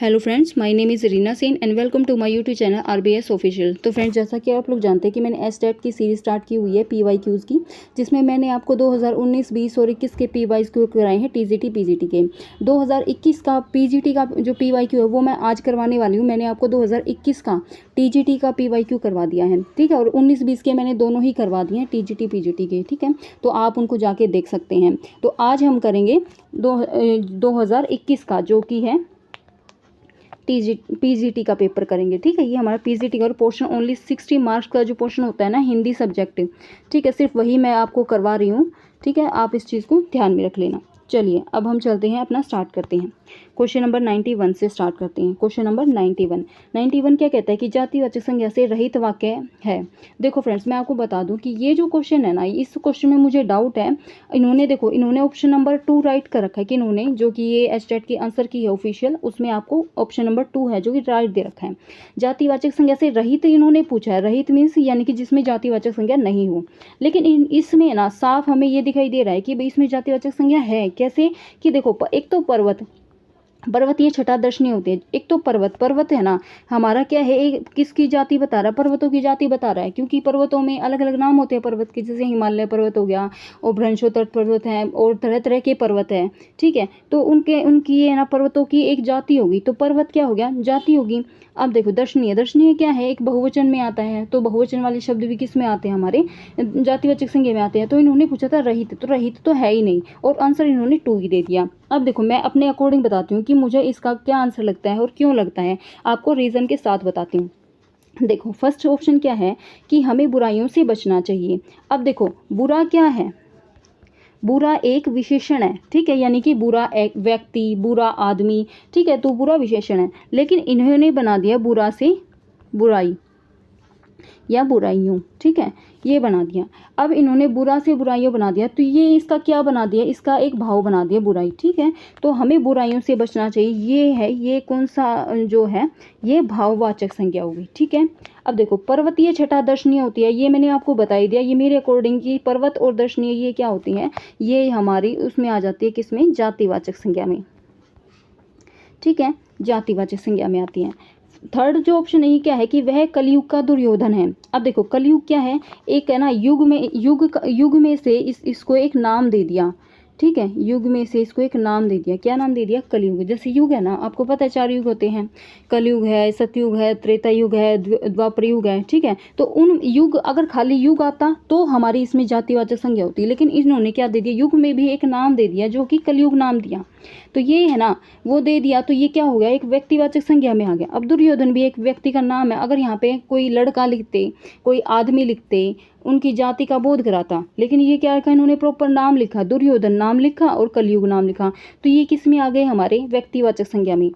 Hello friends, my name is Reena Sen and welcome to my YouTube channel RBS official. तो friends, जैसा कि आप लोग जानते हैं कि मैंने एसटेट की सीरीज स्टार्ट की हुई है पीवाईक्यूज़ की, जिसमें मैंने आपको 2019, 20 और 21 के पीवाईक्यू कराए हैं टीजीटी पीजीटी के। 2021 का पीजीटी का जो पीवाईक्यू है वो मैं आज करवाने वाली हूँ। मैंने आपको 2021 का टीजीटी का पीवाईक्यू करवा दिया है, ठीक है। और 19-20 के मैंने दोनों ही करवा दिए हैं टीजीटी पीजीटी के, ठीक है। तो आप उनको जाके देख सकते हैं। तो आज हम करेंगे 2021 का, जो कि है पीजीटी का पेपर करेंगे, ठीक है। ये हमारा पीजीटी का और पोर्शन ओनली 60 मार्क्स का जो पोर्शन होता है ना, हिंदी सब्जेक्ट, ठीक है, सिर्फ वही मैं आपको करवा रही हूँ, ठीक है। आप इस चीज़ को ध्यान में रख लेना। चलिए अब हम चलते हैं, अपना स्टार्ट करते हैं। क्वेश्चन नंबर 91 से स्टार्ट करते हैं। क्वेश्चन नंबर 91 क्या कहता है कि जातिवाचक संज्ञा से रहित वाक्य है। देखो फ्रेंड्स, मैं आपको बता दूं कि ये जो क्वेश्चन है ना, इस क्वेश्चन में मुझे डाउट है। इन्होंने ऑप्शन नंबर 2 राइट कर रखा है कि इन्होंने, जो कि ये एसटेट की आंसर की है ऑफिशियल, उसमें आपको ऑप्शन नंबर 2 है जो कि राइट दे रखा है। जातिवाचक संज्ञा से रहित इन्होंने पूछा है। रहित मीन्स यानी कि जिसमें जातिवाचक संज्ञा नहीं हो, लेकिन इसमें ना साफ हमें ये दिखाई दे रहा है कि भाई इसमें जातिवाचक संज्ञा है। कैसे कि देखो, एक तो पर्वत ये छठा दर्शनीय होते हैं। एक तो पर्वत है ना, हमारा क्या है, एक किसकी जाति बता रहा है, पर्वतों की जाति बता रहा है, क्योंकि पर्वतों में अलग अलग नाम होते हैं पर्वत के, जैसे हिमालय पर्वत हो गया और भ्रंशोत्तर पर्वत है और तरह तरह के पर्वत है, ठीक है। तो उनकी ये ना पर्वतों की एक जाति होगी, तो पर्वत क्या हो गया, जाति होगी। अब देखो, दर्शनीय क्या है, एक बहुवचन में आता है, तो बहुवचन वाले शब्द भी किस में आते हैं, हमारे जातिवाचक संज्ञा में आते हैं। तो इन्होंने पूछा था रहित, तो रहित तो है ही नहीं, और आंसर इन्होंने 2 ही दे दिया। अब देखो, मैं अपने अकॉर्डिंग बताती हूँ कि मुझे इसका क्या आंसर लगता है और क्यों लगता है, आपको रीज़न के साथ बताती हूँ। देखो, फर्स्ट ऑप्शन क्या है कि हमें बुराइयों से बचना चाहिए। अब देखो, बुरा क्या है, बुरा एक विशेषण है, ठीक है, यानी कि बुरा एक व्यक्ति, बुरा आदमी, ठीक है, तो बुरा विशेषण है। लेकिन इन्होंने बना दिया बुरा से बुराई या बुराइयों, ठीक है, ये बना दिया। अब इन्होंने बुरा से बुराइयों बना दिया, तो ये इसका क्या बना दिया, इसका एक भाव बना दिया बुराई, ठीक है। तो हमें बुराइयों से बचना चाहिए, ये है, ये कौन सा जो है, ये भाववाचक संज्ञा होगी, ठीक है। अब देखो, पर्वतीय छठा दर्शनीय होती है, ये मैंने आपको बता ही दिया। ये मेरे अकॉर्डिंग की पर्वत और दर्शनीय ये क्या होती हैं, ये हमारी उसमें आ जाती है, किसमें, जातिवाचक संज्ञा में, ठीक है, जातिवाचक संज्ञा में आती हैं। थर्ड जो ऑप्शन है क्या है कि वह कलयुग का दुर्योधन है। अब देखो, कलयुग क्या है, एक है ना, युग में से इसको एक नाम दे दिया, ठीक है, युग में से इसको एक नाम दे दिया। क्या नाम दे दिया, कलयुग। जैसे युग है ना, आपको पता है 4 युग होते हैं, कलयुग है, सतयुग है, त्रेता युग है, द्वापर युग है, ठीक है। तो उन युग, अगर खाली युग आता तो हमारी इसमें जातिवाचक संज्ञा होती, लेकिन इन्होंने क्या दे दिया, युग में भी एक नाम दे दिया जो कि कलयुग नाम दिया, तो ये है ना, वो दे दिया, तो ये क्या हो गया, एक व्यक्तिवाचक संज्ञा में आ गया। अब दुर्योधन भी एक व्यक्ति का नाम है, अगर यहाँ पे कोई लड़का लिखते, कोई आदमी लिखते, उनकी जाति का बोध कराता, लेकिन ये क्या रखा, इन्होंने प्रॉपर नाम लिखा, दुर्योधन नाम लिखा और कलयुग नाम लिखा, तो ये किस में आ गए, हमारे व्यक्तिवाचक संज्ञा में।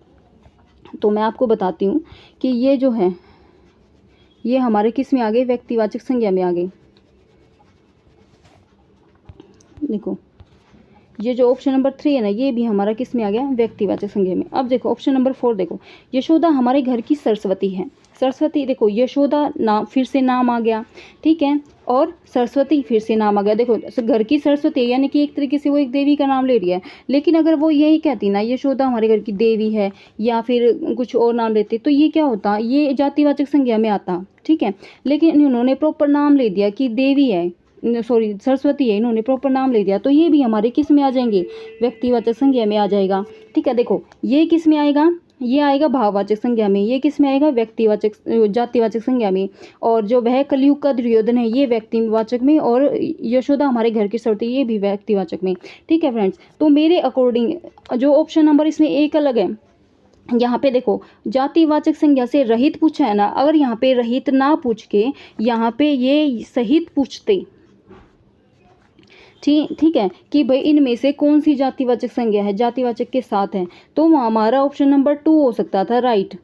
तो मैं आपको बताती हूँ कि ये जो है, ये हमारे किस में आ गए, व्यक्तिवाचक संज्ञा में आ गए। देखो, ये जो ऑप्शन नंबर 3 है ना, ये भी हमारा किस में आ गया, व्यक्तिवाचक संज्ञा में। अब देखो, ऑप्शन नंबर 4 देखो, यशोदा हमारे घर की सरस्वती है। सरस्वती, देखो, यशोदा नाम, फिर से नाम आ गया, ठीक है, और सरस्वती फिर से नाम आ गया। देखो, घर की सरस्वती यानी कि एक तरीके से वो एक देवी का नाम ले रही है, लेकिन अगर वो यही कहती ना, यशोदा हमारे घर की देवी है, या फिर कुछ और नाम लेते, तो ये क्या होता, ये जातिवाचक संज्ञा में आता, ठीक है। लेकिन उन्होंने प्रॉपर नाम ले दिया कि देवी है, सॉरी सरस्वती है, इन्होंने प्रॉपर नाम ले दिया, तो ये भी हमारे किस में आ जाएंगे, व्यक्तिवाचक संज्ञा में आ जाएगा, ठीक है। देखो, ये किस में आएगा, ये आएगा भाववाचक संज्ञा में, ये किस में आएगा, व्यक्तिवाचक जातिवाचक संज्ञा में। और जो वह कलयुग का दुर्योधन है, ये व्यक्तिवाचक में, और यशोदा हमारे घर की सरस्वती, ये भी व्यक्तिवाचक में, ठीक है फ्रेंड्स। तो मेरे अकॉर्डिंग जो ऑप्शन नंबर इसमें एक अलग है, यहाँ पे देखो, जातिवाचक संज्ञा से रहित पूछा है ना, अगर यहाँ पे रहित ना पूछ के यहाँ पे ये सहित पूछते, ठीक है, कि भाई इनमें से कौन सी जातिवाचक संज्ञा है, जातिवाचक के साथ है, तो हमारा ऑप्शन नंबर 2 हो सकता था राइट,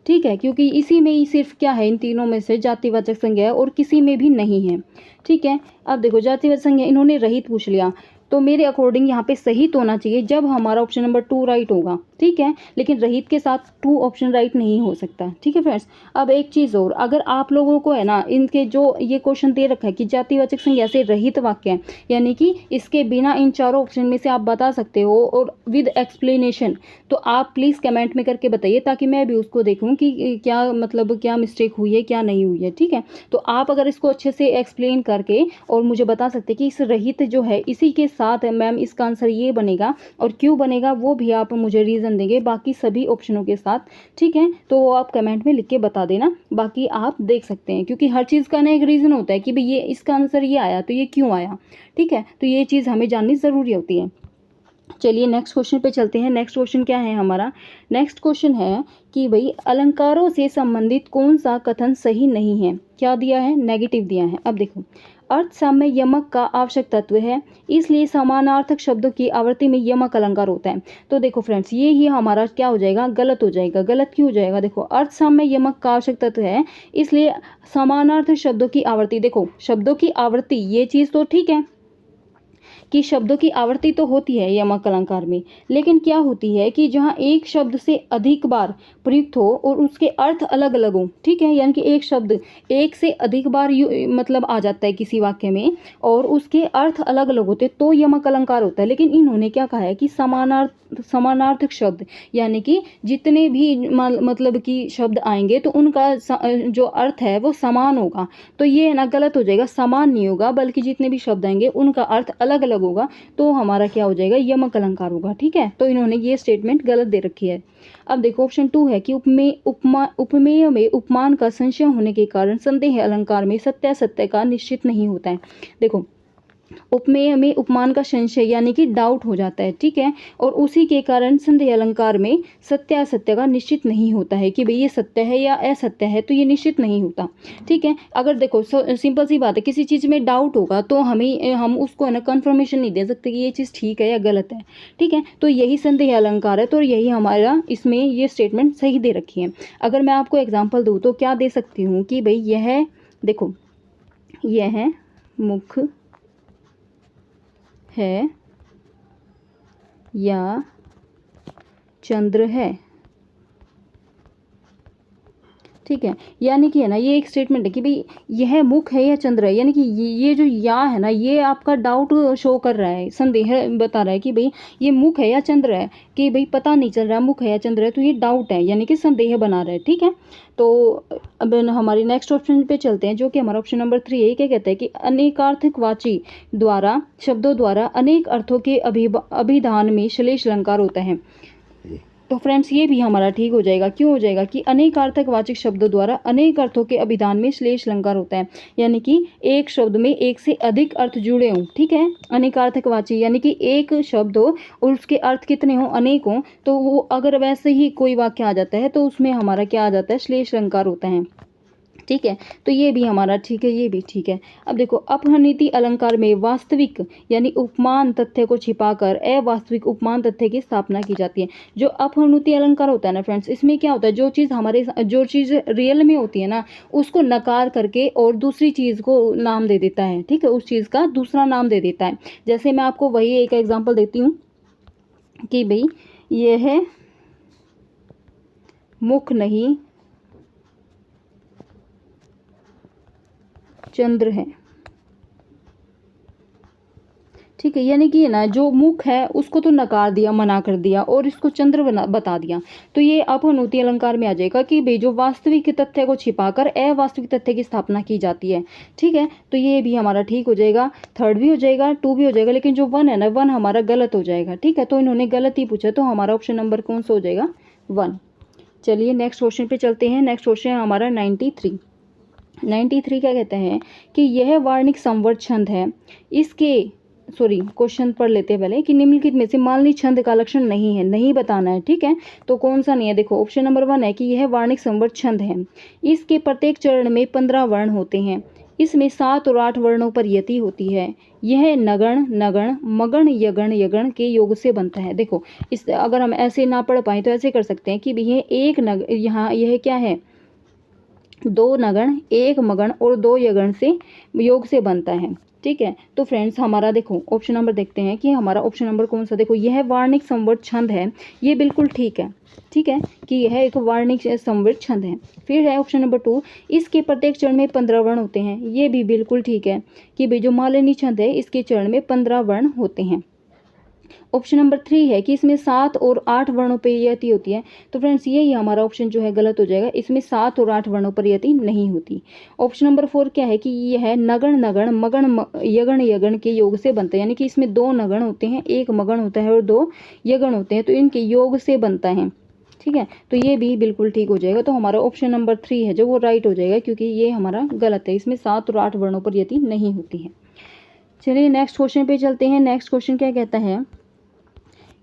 ठीक है, क्योंकि इसी में ही सिर्फ क्या है, इन तीनों में से जातिवाचक संज्ञा है और किसी में भी नहीं है, ठीक है। अब देखो, जातिवाचक संज्ञा इन्होंने रहित पूछ लिया, तो मेरे अकॉर्डिंग यहाँ पे सहित होना चाहिए जब हमारा ऑप्शन नंबर 2 राइट होगा, ठीक। ठीक है, लेकिन रहित के साथ टू ऑप्शन राइट नहीं हो सकता। ठीक है फ्रेंड्स, अब एक चीज़ और, अगर आप लोगों को है ना इनके जो ये क्वेश्चन दे रखा है कि जातिवाचक संज्ञा से रहित वाक्य है, यानी कि इसके बिना इन चारों ऑप्शन में से आप बता सकते हो और विद एक्सप्लेनेशन, तो आप प्लीज़ कमेंट में करके बताइए ताकि मैं भी उसको देखूँ कि क्या मतलब क्या मिस्टेक हुई है क्या नहीं हुई है। ठीक है, तो आप अगर इसको अच्छे से एक्सप्लेन करके और मुझे बता सकते कि इस रहित जो है इसी के साथ मैम इसका आंसर ये बनेगा और क्यों बनेगा वो भी आप मुझे रीज़न देंगे बाकी सभी ऑप्शनों के साथ। ठीक है, तो वो आप कमेंट में लिख के बता देना, बाकी आप देख सकते हैं क्योंकि हर चीज़ का ना एक रीज़न होता है कि भाई ये इसका आंसर ये आया तो ये क्यों आया। ठीक है, तो ये चीज़ हमें जाननी ज़रूरी होती है। चलिए नेक्स्ट क्वेश्चन पे चलते हैं। नेक्स्ट क्वेश्चन क्या है हमारा, नेक्स्ट क्वेश्चन है कि भाई अलंकारों से संबंधित कौन सा कथन सही नहीं है। क्या दिया है, नेगेटिव दिया है। अब देखो, अर्थ साम्य यमक का आवश्यक तत्व है, इसलिए समानार्थक शब्दों की आवृत्ति में यमक अलंकार होता है। तो देखो फ्रेंड्स, ये ही हमारा क्या हो जाएगा, गलत हो जाएगा। गलत क्यों हो जाएगा, देखो अर्थ साम्य यमक का आवश्यक तत्व है इसलिए समानार्थक शब्दों की आवृत्ति, देखो शब्दों की आवृत्ति ये चीज़ तो ठीक है कि शब्दों की आवृत्ति तो होती है यमक अलंकार में, लेकिन क्या होती है कि जहाँ एक शब्द से अधिक बार प्रयुक्त हो और उसके अर्थ अलग अलग हो। ठीक है, यानी कि एक शब्द एक से अधिक बार मतलब आ जाता है किसी वाक्य में और उसके अर्थ अलग अलग होते तो यमक अलंकार होता है। लेकिन इन्होंने क्या कहा है कि समानार्थक शब्द, यानी कि जितने भी मतलब कि शब्द आएंगे तो उनका जो अर्थ है वो समान होगा। तो ये ना गलत हो जाएगा, समान नहीं होगा बल्कि जितने भी शब्द आएंगे उनका अर्थ अलग अलग होगा, तो हमारा क्या हो जाएगा, यमक अलंकार होगा। ठीक है, तो इन्होंने ये स्टेटमेंट गलत दे रखी है। अब देखो ऑप्शन 2 है कि उपमेय में उपमान का संशय होने के कारण संदेह अलंकार में सत्यासत्य का निश्चित नहीं होता है। देखो उपमेय में उपमान का संशय यानी कि डाउट हो जाता है। ठीक है, और उसी के कारण संदेह अलंकार में सत्यासत्य का निश्चित नहीं होता है कि भाई ये सत्य है या असत्य है, तो ये निश्चित नहीं होता। ठीक है, अगर देखो सिंपल सी बात है, किसी चीज़ में डाउट होगा तो हम उसको है ना कंफर्मेशन नहीं दे सकते कि ये चीज़ ठीक है या गलत है। ठीक है, तो यही संदेह अलंकार है, तो यही हमारा इसमें ये स्टेटमेंट सही दे रखी है। अगर मैं आपको एग्जाम्पल दूँ तो क्या दे सकती हूँ कि भाई यह देखो, यह मुख है या चंद्र है। ठीक है, यानी कि है ना ये एक स्टेटमेंट है कि भाई यह मुख है या चंद्र है, यानी कि ये जो या है ना ये आपका डाउट शो कर रहा है, संदेह बता रहा है कि भाई ये मुख है या चंद्र है, कि भाई पता नहीं चल रहा मुख है या चंद्र है, तो ये डाउट है यानी कि संदेह बना रहा है। ठीक है, तो अब हमारी नेक्स्ट ऑप्शन पे चलते हैं जो कि हमारा ऑप्शन नंबर 3 है। क्या कहता है कि अनेकार्थकवाची द्वारा शब्दों द्वारा अनेक अर्थों के अभिधान में श्लेष अलंकार होता है। तो फ्रेंड्स ये भी हमारा ठीक हो जाएगा। क्यों हो जाएगा कि अनेकार्थकवाचक शब्दों द्वारा अनेक अर्थों के अभिधान में श्लेष अलंकार होता है, यानी कि एक शब्द में एक से अधिक अर्थ जुड़े हों। ठीक है, अनेकार्थकवाची यानी कि एक शब्द हो और उसके अर्थ कितने हों, अनेक हों, तो वो अगर वैसे ही कोई वाक्य आ जाता है तो उसमें हमारा क्या आ जाता है, श्लेष अलंकार होता है। ठीक है, तो ये भी हमारा ठीक है, ये भी ठीक है। अब देखो अपहृति अलंकार में वास्तविक यानी उपमान तथ्य को छिपाकर अवास्तविक उपमान तथ्य की स्थापना की जाती है। जो अपहृति अलंकार होता है ना फ्रेंड्स, इसमें क्या होता है, जो चीज़ रियल में होती है ना उसको नकार करके और दूसरी चीज़ को नाम दे देता है। ठीक है, उस चीज़ का दूसरा नाम दे देता है। जैसे मैं आपको वही एक एग्जाम्पल देती हूँ कि भाई यह मुख नहीं चंद्र है। ठीक है, यानी कि ना जो मुख है उसको तो नकार दिया, मना कर दिया और इसको चंद्र बता दिया, तो ये अपहृति अलंकार में आ जाएगा कि भाई जो वास्तविक तथ्य को छिपाकर अवास्तविक तथ्य की स्थापना की जाती है। ठीक है, तो ये भी हमारा ठीक हो जाएगा, 3rd भी हो जाएगा, 2 भी हो जाएगा, लेकिन जो 1 है ना 1 हमारा गलत हो जाएगा। ठीक है, तो इन्होंने गलत ही पूछा, तो हमारा ऑप्शन नंबर कौन सा हो जाएगा, 1। चलिए नेक्स्ट क्वेश्चन पे चलते हैं। नेक्स्ट क्वेश्चन है हमारा 93 क्या कहते हैं कि यह वार्णिक संवर्त छंद है, इसके क्वेश्चन पढ़ लेते हैं पहले कि निम्नलिखित में से मालनी छंद का लक्षण नहीं है, नहीं बताना है। ठीक है, तो कौन सा नहीं है, देखो ऑप्शन नंबर 1 है कि यह वार्णिक संवर्त छंद है, इसके प्रत्येक चरण में 15 वर्ण होते हैं, इसमें 7 और 8 वर्णों पर यति होती है, यह नगण नगण मगण यगण यगण के योग से बनता है। देखो इस अगर हम ऐसे ना पढ़ पाए तो ऐसे कर सकते हैं कि यह एक यहाँ यह क्या है, दो नगण, एक मगण और दो यगण से योग से बनता है। ठीक है, तो फ्रेंड्स हमारा देखो ऑप्शन नंबर देखते हैं कि हमारा ऑप्शन नंबर कौन सा। देखो यह वार्णिक संवृत छंद है, ये बिल्कुल ठीक है। ठीक है कि यह एक वार्णिक संवृत छंद है। फिर है ऑप्शन नंबर 2, इसके प्रत्येक चरण में 15 वर्ण होते हैं, ये भी बिल्कुल ठीक है कि भाई जो मालिनी छंद है इसके चरण में 15 वर्ण होते हैं। ऑप्शन नंबर 3 है कि इसमें 7 और 8 वर्णों पर यति होती है। तो फ्रेंड्स यही हमारा ऑप्शन जो है गलत हो जाएगा, इसमें 7 और 8 वर्णों पर यति नहीं होती। ऑप्शन नंबर 4 क्या है कि यह नगण नगण मगण यगण यगण के योग से बनता है, यानी कि इसमें 2 नगण होते हैं, एक मगण होता है और 2 यगण होते हैं, तो इनके योग से बनता है। ठीक है, तो ये भी बिल्कुल ठीक हो जाएगा। तो हमारा ऑप्शन नंबर 3 है जो वो राइट हो जाएगा, क्योंकि ये हमारा गलत है, इसमें 7 और 8 वर्णों पर यति नहीं होती है। चलिए नेक्स्ट क्वेश्चन पे चलते हैं। नेक्स्ट क्वेश्चन क्या कहता है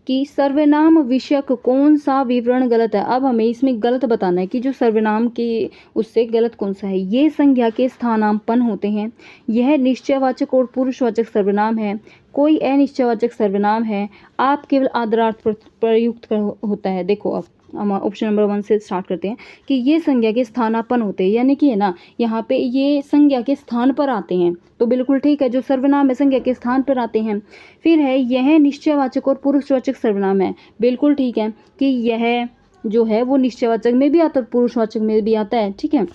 कि सर्वनाम विषयक कौन सा विवरण गलत है। अब हमें इसमें गलत बताना है कि जो सर्वनाम के उससे गलत कौन सा है। ये संज्ञा के स्थानापन्न होते हैं, यह निश्चयवाचक और पुरुषवाचक सर्वनाम है, कोई अनिश्चयवाचक सर्वनाम है, आप केवल आदरार्थ प्रयुक्त होता है। देखो अब हम ऑप्शन नंबर 1 से स्टार्ट करते हैं कि ये संज्ञा के स्थानापन्न होते हैं, यानी कि है ना यहाँ पे ये संज्ञा के स्थान पर आते हैं, तो बिल्कुल ठीक है, जो सर्वनाम है संज्ञा के स्थान पर आते हैं। फिर है यह निश्चयवाचक और पुरुषवाचक सर्वनाम है, बिल्कुल ठीक है कि यह जो है वो निश्चयवाचक में भी आता है, पुरुषवाचक में भी आता है। ठीक है,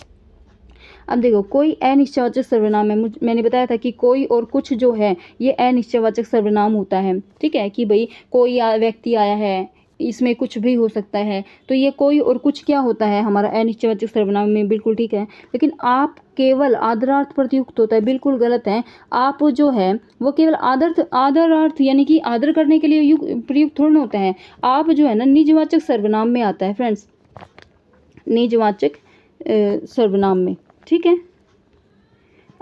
अब देखो कोई अनिश्चयवाचक सर्वनाम है, मैंने बताया था कि कोई और कुछ जो है ये अनिश्चयवाचक सर्वनाम होता है। ठीक है कि भाई कोई व्यक्ति आया है, इसमें कुछ भी हो सकता है, तो ये कोई और कुछ क्या होता है हमारा अनिश्चयवाचक सर्वनाम में, बिल्कुल ठीक है। लेकिन आप केवल आदरार्थ प्रयुक्त होता है, बिल्कुल गलत है। आप जो है वो केवल आदरार्थ यानी कि आदर करने के लिए प्रयुक्त थोड़ा होता है। आप जो है ना निजवाचक सर्वनाम में आता है फ्रेंड्स, निजवाचक सर्वनाम में। ठीक है,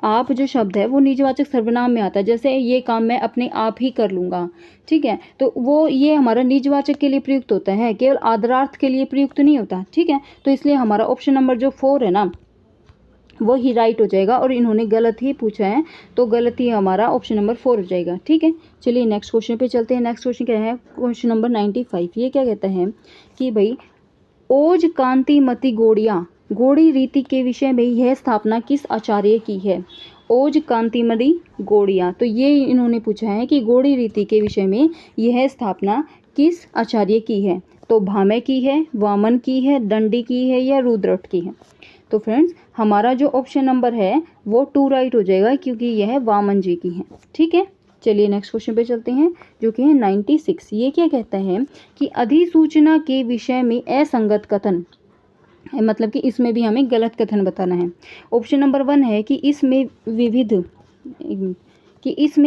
आप जो शब्द है वो निजवाचक सर्वनाम में आता है, जैसे ये काम मैं अपने आप ही कर लूँगा। ठीक है, तो वो ये हमारा निजवाचक के लिए प्रयुक्त होता है, केवल आदरार्थ के लिए प्रयुक्त नहीं होता। ठीक है, तो इसलिए हमारा ऑप्शन नंबर जो 4 है ना वो ही राइट हो जाएगा, और इन्होंने गलत ही पूछा है, तो गलत ही हमारा ऑप्शन नंबर 4 हो जाएगा। ठीक है, चलिए नेक्स्ट क्वेश्चन पे चलते हैं। नेक्स्ट क्वेश्चन क्या है, क्वेश्चन नंबर 95। ये क्या कहता है कि भाई ओज कांतिमती गोड़िया गोड़ी रीति के विषय में यह स्थापना किस आचार्य की है। ओज कांतिमती गोड़िया, तो ये इन्होंने पूछा है कि गोड़ी रीति के विषय में यह स्थापना किस आचार्य की है। तो भामे की है, वामन की है, दंडी की है या रुद्रट की है। तो फ्रेंड्स हमारा जो ऑप्शन नंबर है वो 2 राइट हो जाएगा, क्योंकि यह वामन जी की है। ठीक है, चलिए नेक्स्ट क्वेश्चन पे चलते हैं जो कि है 96। ये क्या कहता है कि अधिसूचना के विषय में असंगत कथन, मतलब कि इसमें भी हमें गलत कथन बताना है। ऑप्शन नंबर 1 है कि इसमें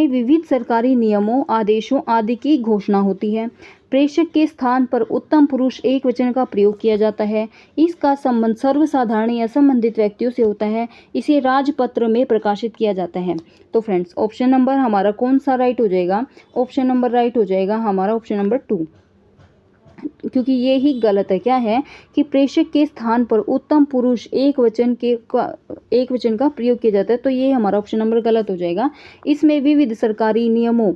विविध सरकारी नियमों, आदेशों आदि की घोषणा होती है, प्रेषक के स्थान पर उत्तम पुरुष एक वचन का प्रयोग किया जाता है, इसका संबंध सर्वसाधारण या संबंधित व्यक्तियों से होता है, इसे राजपत्र में प्रकाशित किया जाता है। तो फ्रेंड्स ऑप्शन नंबर हमारा कौन सा राइट हो जाएगा। ऑप्शन नंबर राइट हो जाएगा हमारा ऑप्शन नंबर 2, क्योंकि ये ही गलत है। क्या है कि प्रेषक के स्थान पर उत्तम पुरुष एक वचन का प्रयोग किया जाता है, तो ये हमारा ऑप्शन नंबर गलत हो जाएगा। इसमें विविध सरकारी नियमों,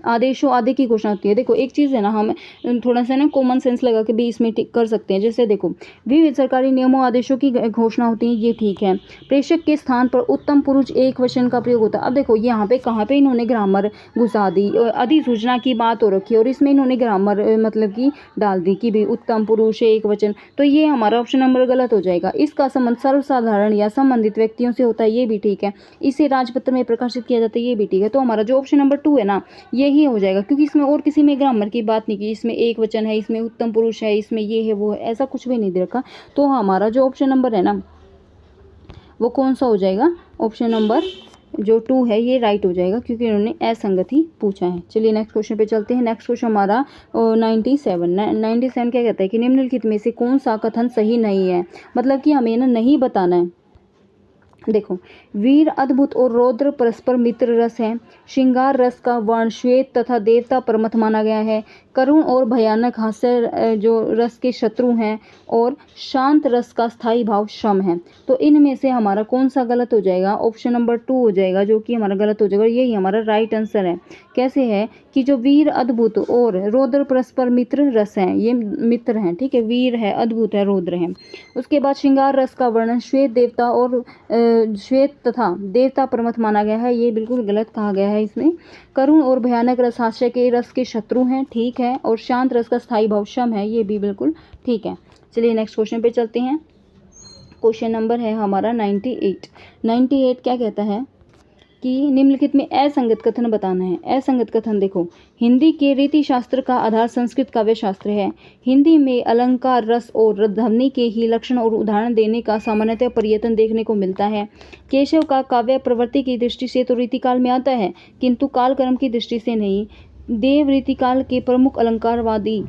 आदेशों आदि की घोषणा होती है। देखो एक चीज़ है ना, हम थोड़ा सा ना कॉमन सेंस लगा के भी इसमें कर सकते हैं। जैसे देखो विविध सरकारी नियमों आदेशों की घोषणा होती है, ये ठीक है। प्रेषक के स्थान पर उत्तम पुरुष एक वचन का प्रयोग होता है। अब देखो यहाँ पे कहाँ पे इन्होंने ग्रामर घुसा दी, अधिसूचना की बात हो रखी है और इसमें इन्होंने ग्रामर मतलब कि डाल दी कि भाई उत्तम पुरुष एक वचन, तो ये हमारा ऑप्शन नंबर गलत हो जाएगा। इसका संबंध सर्वसाधारण या संबंधित व्यक्तियों से होता है, ये भी ठीक है। इसे राजपत्र में प्रकाशित किया जाता है, ये भी ठीक है। तो हमारा जो ऑप्शन नंबर 2 है ना यही हो जाएगा, क्योंकि इसमें और किसी में ग्रामर की बात नहीं की, इसमें एक वचन है, इसमें उत्तम पुरुष है, इसमें ये है वो है, ऐसा कुछ भी नहीं दे रखा। तो हमारा जो ऑप्शन नंबर है ना वो कौन सा हो जाएगा, ऑप्शन नंबर जो 2 है ये राइट हो जाएगा, क्योंकि इन्होंने असंगति पूछा है। चलिए नेक्स्ट क्वेश्चन पे चलते हैं। नेक्स्ट क्वेश्चन हमारा 97 क्या कहता है कि निम्नलिखित में से कौन सा कथन सही नहीं है। मतलब कि हमें ना नहीं बताना है देखो, वीर अद्भुत और रौद्र परस्पर मित्र रस है। श्रृंगार रस का वर्ण श्वेत तथा देवता प्रमथ माना गया है। करुण और भयानक हास्य जो रस के शत्रु हैं, और शांत रस का स्थायी भाव शम है। तो इनमें से हमारा कौन सा गलत हो जाएगा? ऑप्शन नंबर 2 हो जाएगा, जो कि हमारा गलत हो जाएगा। यही हमारा राइट आंसर है। कैसे है कि जो वीर अद्भुत और रौद्र परस्पर मित्र रस हैं, ये मित्र हैं, ठीक है। वीर है, अद्भुत है, रौद्र है। उसके बाद श्रृंगार रस का वर्णन श्वेत देवता और श्वेत तथा देवता प्रमथ माना गया है। ये बिल्कुल गलत कहा गया है इसमें। करुण और भयानक रस हास्य के रस के शत्रु हैं, ठीक है। और शांत रस का स्थायी भाव शम है, ये भी बिल्कुल ठीक है। चलिए नेक्स्ट क्वेश्चन पे चलते हैं। क्वेश्चन नंबर है हमारा 98। 98 क्या कहता है कि निम्नलिखित में असंगत कथन बताना है। असंगत कथन देखो, हिंदी के रीति शास्त्र का आधार संस्कृत काव्य शास्त्र है। हिंदी में अलंकार, रस और ध्वनि के ही लक्षण और उदाहरण देने का सामान्यतः प्रयत्न देखने को मिलता है। केशव का काव्य प्रवृत्ति की दृष्टि से तो रीतिकाल में आता है, किंतु कालक्रम की दृष्टि से नहीं। देव रीतिकाल के प्रमुख अलंकारवादी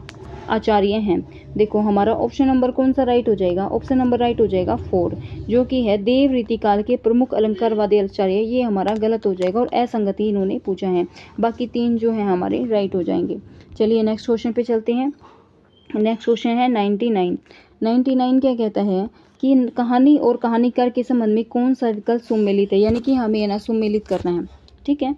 आचार्य हैं। देखो, हमारा ऑप्शन नंबर कौन सा राइट हो जाएगा? ऑप्शन नंबर राइट हो जाएगा 4, जो कि है देव रीतिकाल के प्रमुख अलंकारवादी आचार्य। ये हमारा गलत हो जाएगा और असंगति इन्होंने पूछा है। बाकी 3 जो है हमारे राइट हो जाएंगे। चलिए नेक्स्ट क्वेश्चन पे चलते हैं। नेक्स्ट क्वेश्चन है 99। 99 क्या कहता है कि कहानी और कहानीकार के संबंध में कौन सा विकल्प सुमेलित है, यानी कि हमें ना सुमेलित करना है, ठीक है।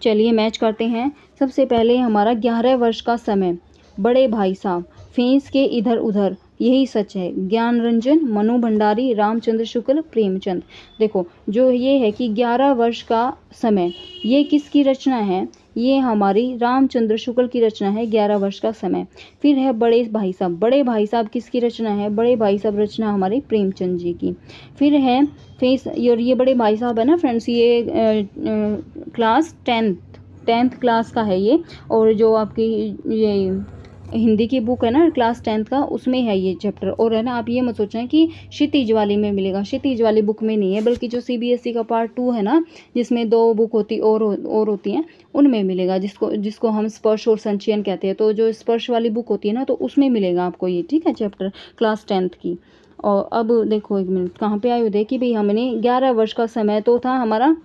चलिए मैच करते हैं। सबसे पहले हमारा 11 वर्ष का समय, बड़े भाई साहब, फेंस के इधर उधर, यही सच है, ज्ञान रंजन, मनु भंडारी, रामचंद्र शुक्ल, प्रेमचंद। देखो, जो ये है कि 11 वर्ष का समय, ये किसकी रचना है? ये हमारी रामचंद्र शुक्ल की रचना है, 11 वर्ष का समय। फिर है बड़े भाई साहब। बड़े भाई साहब किसकी रचना है? बड़े भाई साहब रचना हमारे प्रेमचंद जी की। फिर है फेस, ये बड़े भाई साहब है ना फ्रेंड्स, ये क्लास 10th क्लास का है ये। और जो आपकी ये हिंदी की बुक है ना क्लास 10th का, उसमें है ये चैप्टर। और है ना, आप ये मत सोचना कि क्षितिज वाली में मिलेगा, क्षितिज वाली बुक में नहीं है, बल्कि जो CBSE का पार्ट 2 है ना, जिसमें 2 बुक होती और होती हैं, उनमें मिलेगा, जिसको हम स्पर्श और संचयन कहते हैं। तो जो स्पर्श वाली बुक होती है ना, तो उसमें मिलेगा आपको ये, ठीक है, चैप्टर क्लास 10th की। और अब देखो, एक मिनट, कहाँ पे आए हो? देखिए भाई, हमने 11 वर्ष का समय तो था हमारा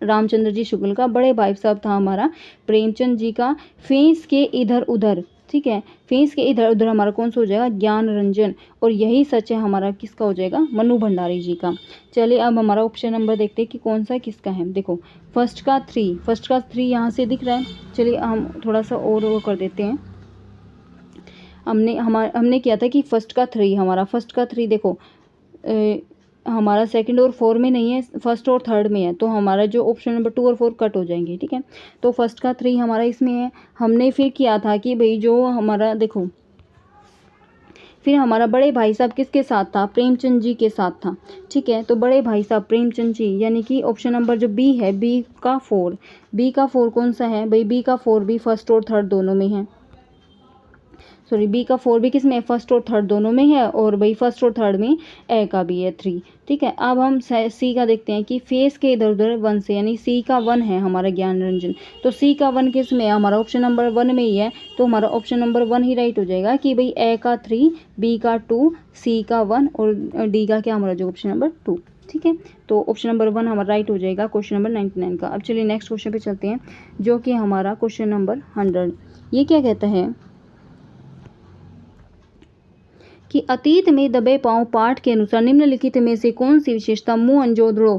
रामचंद्र जी शुक्ल का, बड़े भाई साहब था हमारा प्रेमचंद जी का, फेंस के इधर उधर, ठीक है, फेंस के इधर उधर हमारा कौन सा हो जाएगा? ज्ञान रंजन। और यही सच है हमारा किसका हो जाएगा? मनु भंडारी जी का। चलिए अब हमारा ऑप्शन नंबर देखते हैं कि कौन सा किसका है। देखो, फर्स्ट का 3 यहाँ से दिख रहा है। चलिए हम थोड़ा सा और वो कर देते हैं। हमने किया था कि फर्स्ट का 3, हमारा फर्स्ट का 3 देखो, हमारा सेकंड और 4 में नहीं है, फर्स्ट और थर्ड में है। तो हमारा जो ऑप्शन नंबर 2 और 4 कट हो जाएंगे, ठीक है। तो फर्स्ट का 3 हमारा इसमें है। हमने फिर किया था कि भाई जो हमारा देखो, फिर हमारा बड़े भाई साहब किसके साथ था? प्रेमचंद जी के साथ था, ठीक है। तो बड़े भाई साहब प्रेमचंद जी, यानी कि ऑप्शन नंबर जो बी है, बी का 4 कौन सा है भाई? बी का 4 भी फर्स्ट और थर्ड दोनों में है। सॉरी, बी का 4 भी किस में? फर्स्ट और थर्ड दोनों में है। और भाई फर्स्ट और थर्ड में ए का भी है 3, ठीक है। अब हम सी का देखते हैं कि फेस के इधर उधर 1 से, यानी सी का 1 है हमारा ज्ञान रंजन। तो सी का 1 किस में है? हमारा ऑप्शन नंबर 1 में ही है। तो हमारा ऑप्शन नंबर 1 ही राइट हो जाएगा कि भाई ए का 3, बी का 2, सी का 1 और डी का क्या हमारा जो ऑप्शन नंबर 2, ठीक है। तो ऑप्शन नंबर 1 हमारा राइट हो जाएगा क्वेश्चन नंबर 99 का। अब चलिए नेक्स्ट क्वेश्चन पे चलते हैं, जो कि हमारा क्वेश्चन नंबर 100। ये क्या कहता है कि अतीत में दबे पांव पाठ के अनुसार निम्नलिखित में से कौन सी विशेषता मोहनजोदड़ो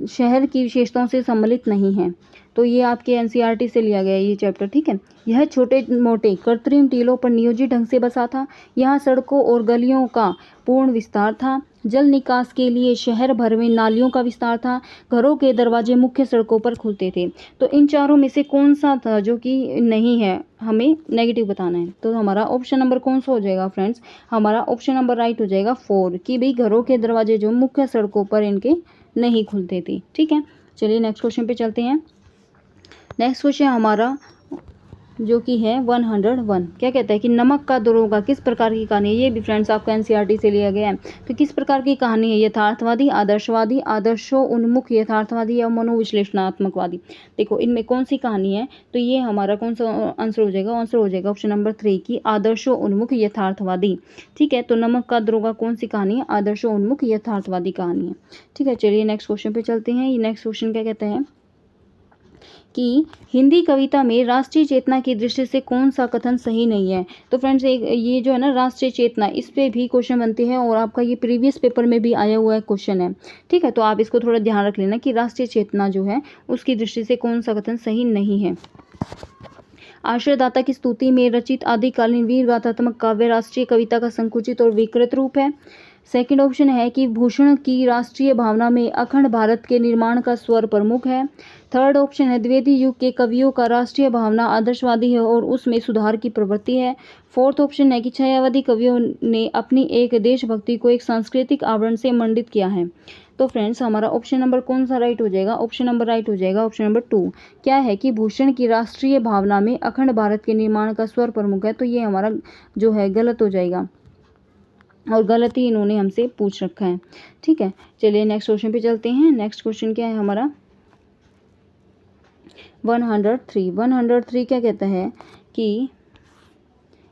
शहर की विशेषताओं से सम्मिलित नहीं है। तो ये आपके NCERT से लिया गया ये चैप्टर, ठीक है। यह छोटे मोटे कृत्रिम टीलों पर नियोजित ढंग से बसा था। यहाँ सड़कों और गलियों का पूर्ण विस्तार था। जल निकास के लिए शहर भर में नालियों का विस्तार था। घरों के दरवाजे मुख्य सड़कों पर खुलते थे। तो इन चारों में से कौन सा था जो कि नहीं है? हमें नेगेटिव बताना है। तो हमारा ऑप्शन नंबर कौन सा हो जाएगा फ्रेंड्स? हमारा ऑप्शन नंबर राइट हो जाएगा 4, कि भाई घरों के दरवाजे जो मुख्य सड़कों पर इनके नहीं खुलते थे, ठीक है। चलिए नेक्स्ट क्वेश्चन पे चलते हैं। नेक्स्ट क्वेश्चन हमारा जो कि है 101। क्या कहता है कि नमक का दरोगा किस प्रकार की कहानी है। ये भी फ्रेंड्स आपका एनसीईआरटी से लिया गया है। तो किस प्रकार की कहानी है, यथार्थवादी, आदर्शवादी, आदर्शोन्मुख, यथार्थवादी या मनोविश्लेषणात्मकवादी। देखो इनमें कौन सी कहानी है, तो ये हमारा कौन सा आंसर हो जाएगा, आंसर हो जाएगा ऑप्शन नंबर 3 की आदर्शोन्मुख यथार्थवादी। ठीक है, तो नमक का दरोगा कौन सी कहानी है, आदर्शोन्मुख यथार्थवादी कहानी है। ठीक है, चलिए नेक्स्ट क्वेश्चन पे चलते हैं। ये नेक्स्ट क्वेश्चन क्या कहता है कि हिंदी कविता में राष्ट्रीय चेतना की दृष्टि से कौन सा कथन सही नहीं है। तो फ्रेंड्स एक ये जो है ना राष्ट्रीय चेतना, इस पे भी क्वेश्चन बनते हैं और आपका ये प्रीवियस पेपर में भी आया हुआ है क्वेश्चन है। ठीक है, तो आप इसको थोड़ा ध्यान रख लेना कि राष्ट्रीय चेतना जो है उसकी दृष्टि से कौन सा कथन सही नहीं है। आश्रयदाता की स्तुति में रचित आदिकालीन वीर गाथात्मक काव्य राष्ट्रीय कविता का संकुचित और विकृत रूप है। सेकंड ऑप्शन है कि भूषण की राष्ट्रीय भावना में अखंड भारत के निर्माण का स्वर प्रमुख है। थर्ड ऑप्शन है द्विवेदी युग के कवियों का राष्ट्रीय भावना आदर्शवादी है और उसमें सुधार की प्रवृत्ति है। फोर्थ ऑप्शन है कि छायावादी कवियों ने अपनी एक देशभक्ति को एक सांस्कृतिक आवरण से मंडित किया है। तो फ्रेंड्स हमारा ऑप्शन नंबर कौन सा राइट हो जाएगा, ऑप्शन नंबर राइट हो जाएगा ऑप्शन नंबर 2। क्या है कि भूषण की राष्ट्रीय भावना में अखंड भारत के निर्माण का स्वर प्रमुख है, तो ये हमारा जो है गलत हो जाएगा और गलत ही इन्होंने हमसे पूछ रखा है। ठीक है, चलिए नेक्स्ट क्वेश्चन पे चलते हैं। नेक्स्ट क्वेश्चन क्या है हमारा 103 क्या कहता है कि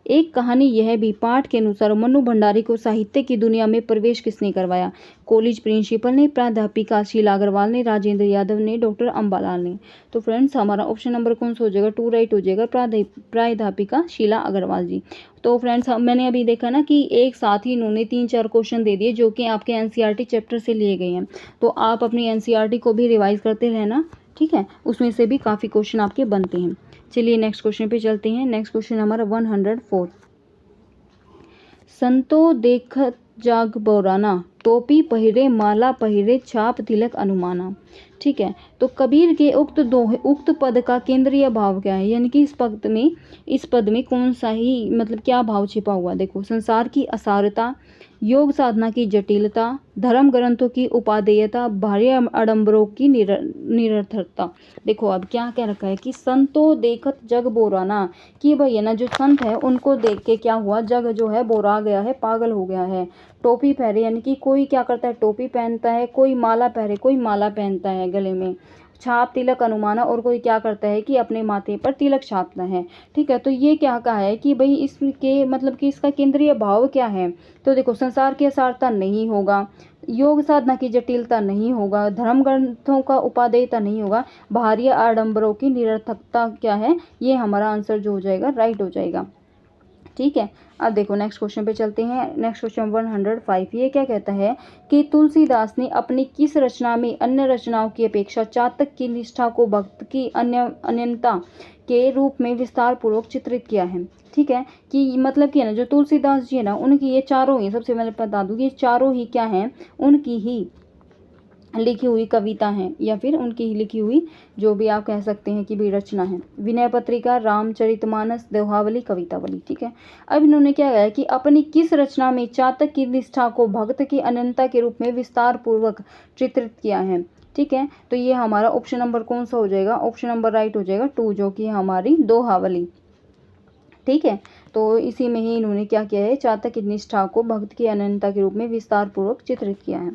एक कहानी यह भी पाठ के अनुसार मनु भंडारी को साहित्य की दुनिया में प्रवेश किसने करवाया। कॉलेज प्रिंसिपल ने, प्राध्यापिका शीला अग्रवाल ने, राजेंद्र यादव ने, डॉक्टर अंबालाल ने। तो फ्रेंड्स हमारा ऑप्शन नंबर कौन सा हो जाएगा, 2 राइट हो जाएगा, प्राध्यापिका शीला अग्रवाल जी। तो फ्रेंड्स मैंने अभी देखा ना कि एक साथ ही इन्होंने 3-4 क्वेश्चन दे दिए जो कि आपके एनसीईआरटी चैप्टर से लिए गए हैं। तो आप अपनी एनसीईआरटी को भी रिवाइज करते रहना। ठीक है, उसमें से भी काफ़ी क्वेश्चन आपके बनते हैं। चलिए नेक्स्ट क्वेश्चन पे चलते हैं। नेक्स्ट क्वेश्चन हमारा 104। संतो देखत जाग बौराना, टोपी पहिरे माला पहिरे छाप तिलक अनुमाना। ठीक है, तो कबीर के उक्त पद का केंद्रीय भाव क्या है, यानी कि इस पद में कौन सा ही मतलब क्या भाव छिपा हुआ। देखो संसार की असारता, योग साधना की जटिलता, धर्म ग्रंथों की उपादेयता, बाह्य आडंबरों की निरर्थकता। देखो अब क्या कह रखा है कि संतो देखत जग बोराना, कि भाई है ना जो संत है उनको देख के क्या हुआ, जग जो है बोरा गया है, पागल हो गया है। टोपी पहरे यानी कि कोई क्या करता है, टोपी पहनता है, कोई माला पहरे, कोई माला पहनता है गले में, छाप तिलक अनुमाना, और कोई क्या करता है कि अपने माथे पर तिलक छापता है। ठीक है, तो ये क्या कहा है कि भाई इसके मतलब कि इसका केंद्रीय भाव क्या है। तो देखो संसार की असारता नहीं होगा, योग साधना की जटिलता नहीं होगा, धर्म ग्रंथों का उपादेयता नहीं होगा, बाहरी आडंबरों की निरर्थकता क्या है, ये हमारा आंसर जो हो जाएगा राइट हो जाएगा। ठीक है, अब देखो नेक्स्ट क्वेश्चन पे चलते हैं। नेक्स्ट क्वेश्चन 105 ये क्या कहता है कि तुलसीदास ने अपनी किस रचना में अन्य रचनाओं की अपेक्षा चातक की निष्ठा को भक्त की अनन्यता के रूप में विस्तार पूर्वक चित्रित किया है। ठीक है, कि मतलब कि है ना जो तुलसीदास जी है ना उनकी ये चारों ही, सबसे पहले बता दूं ये चारों ही क्या हैं, उनकी ही लिखी हुई कविता हैं या फिर उनकी ही लिखी हुई जो भी आप कह सकते हैं कि भी रचना है। विनय पत्रिका, रामचरितमानस, दोहावली, कवितावली। ठीक है, अब इन्होंने क्या कहा कि अपनी किस रचना में चातक की निष्ठा को भक्त की अनंतता के रूप में विस्तार पूर्वक चित्रित किया है। ठीक है, तो ये हमारा ऑप्शन नंबर कौन सा हो जाएगा, ऑप्शन नंबर राइट हो जाएगा 2 जो कि हमारी दोहावली। ठीक है, तो इसी में ही इन्होंने क्या किया है, चातक की निष्ठा को भक्त की अनंतता के रूप में विस्तार पूर्वक चित्रित किया है।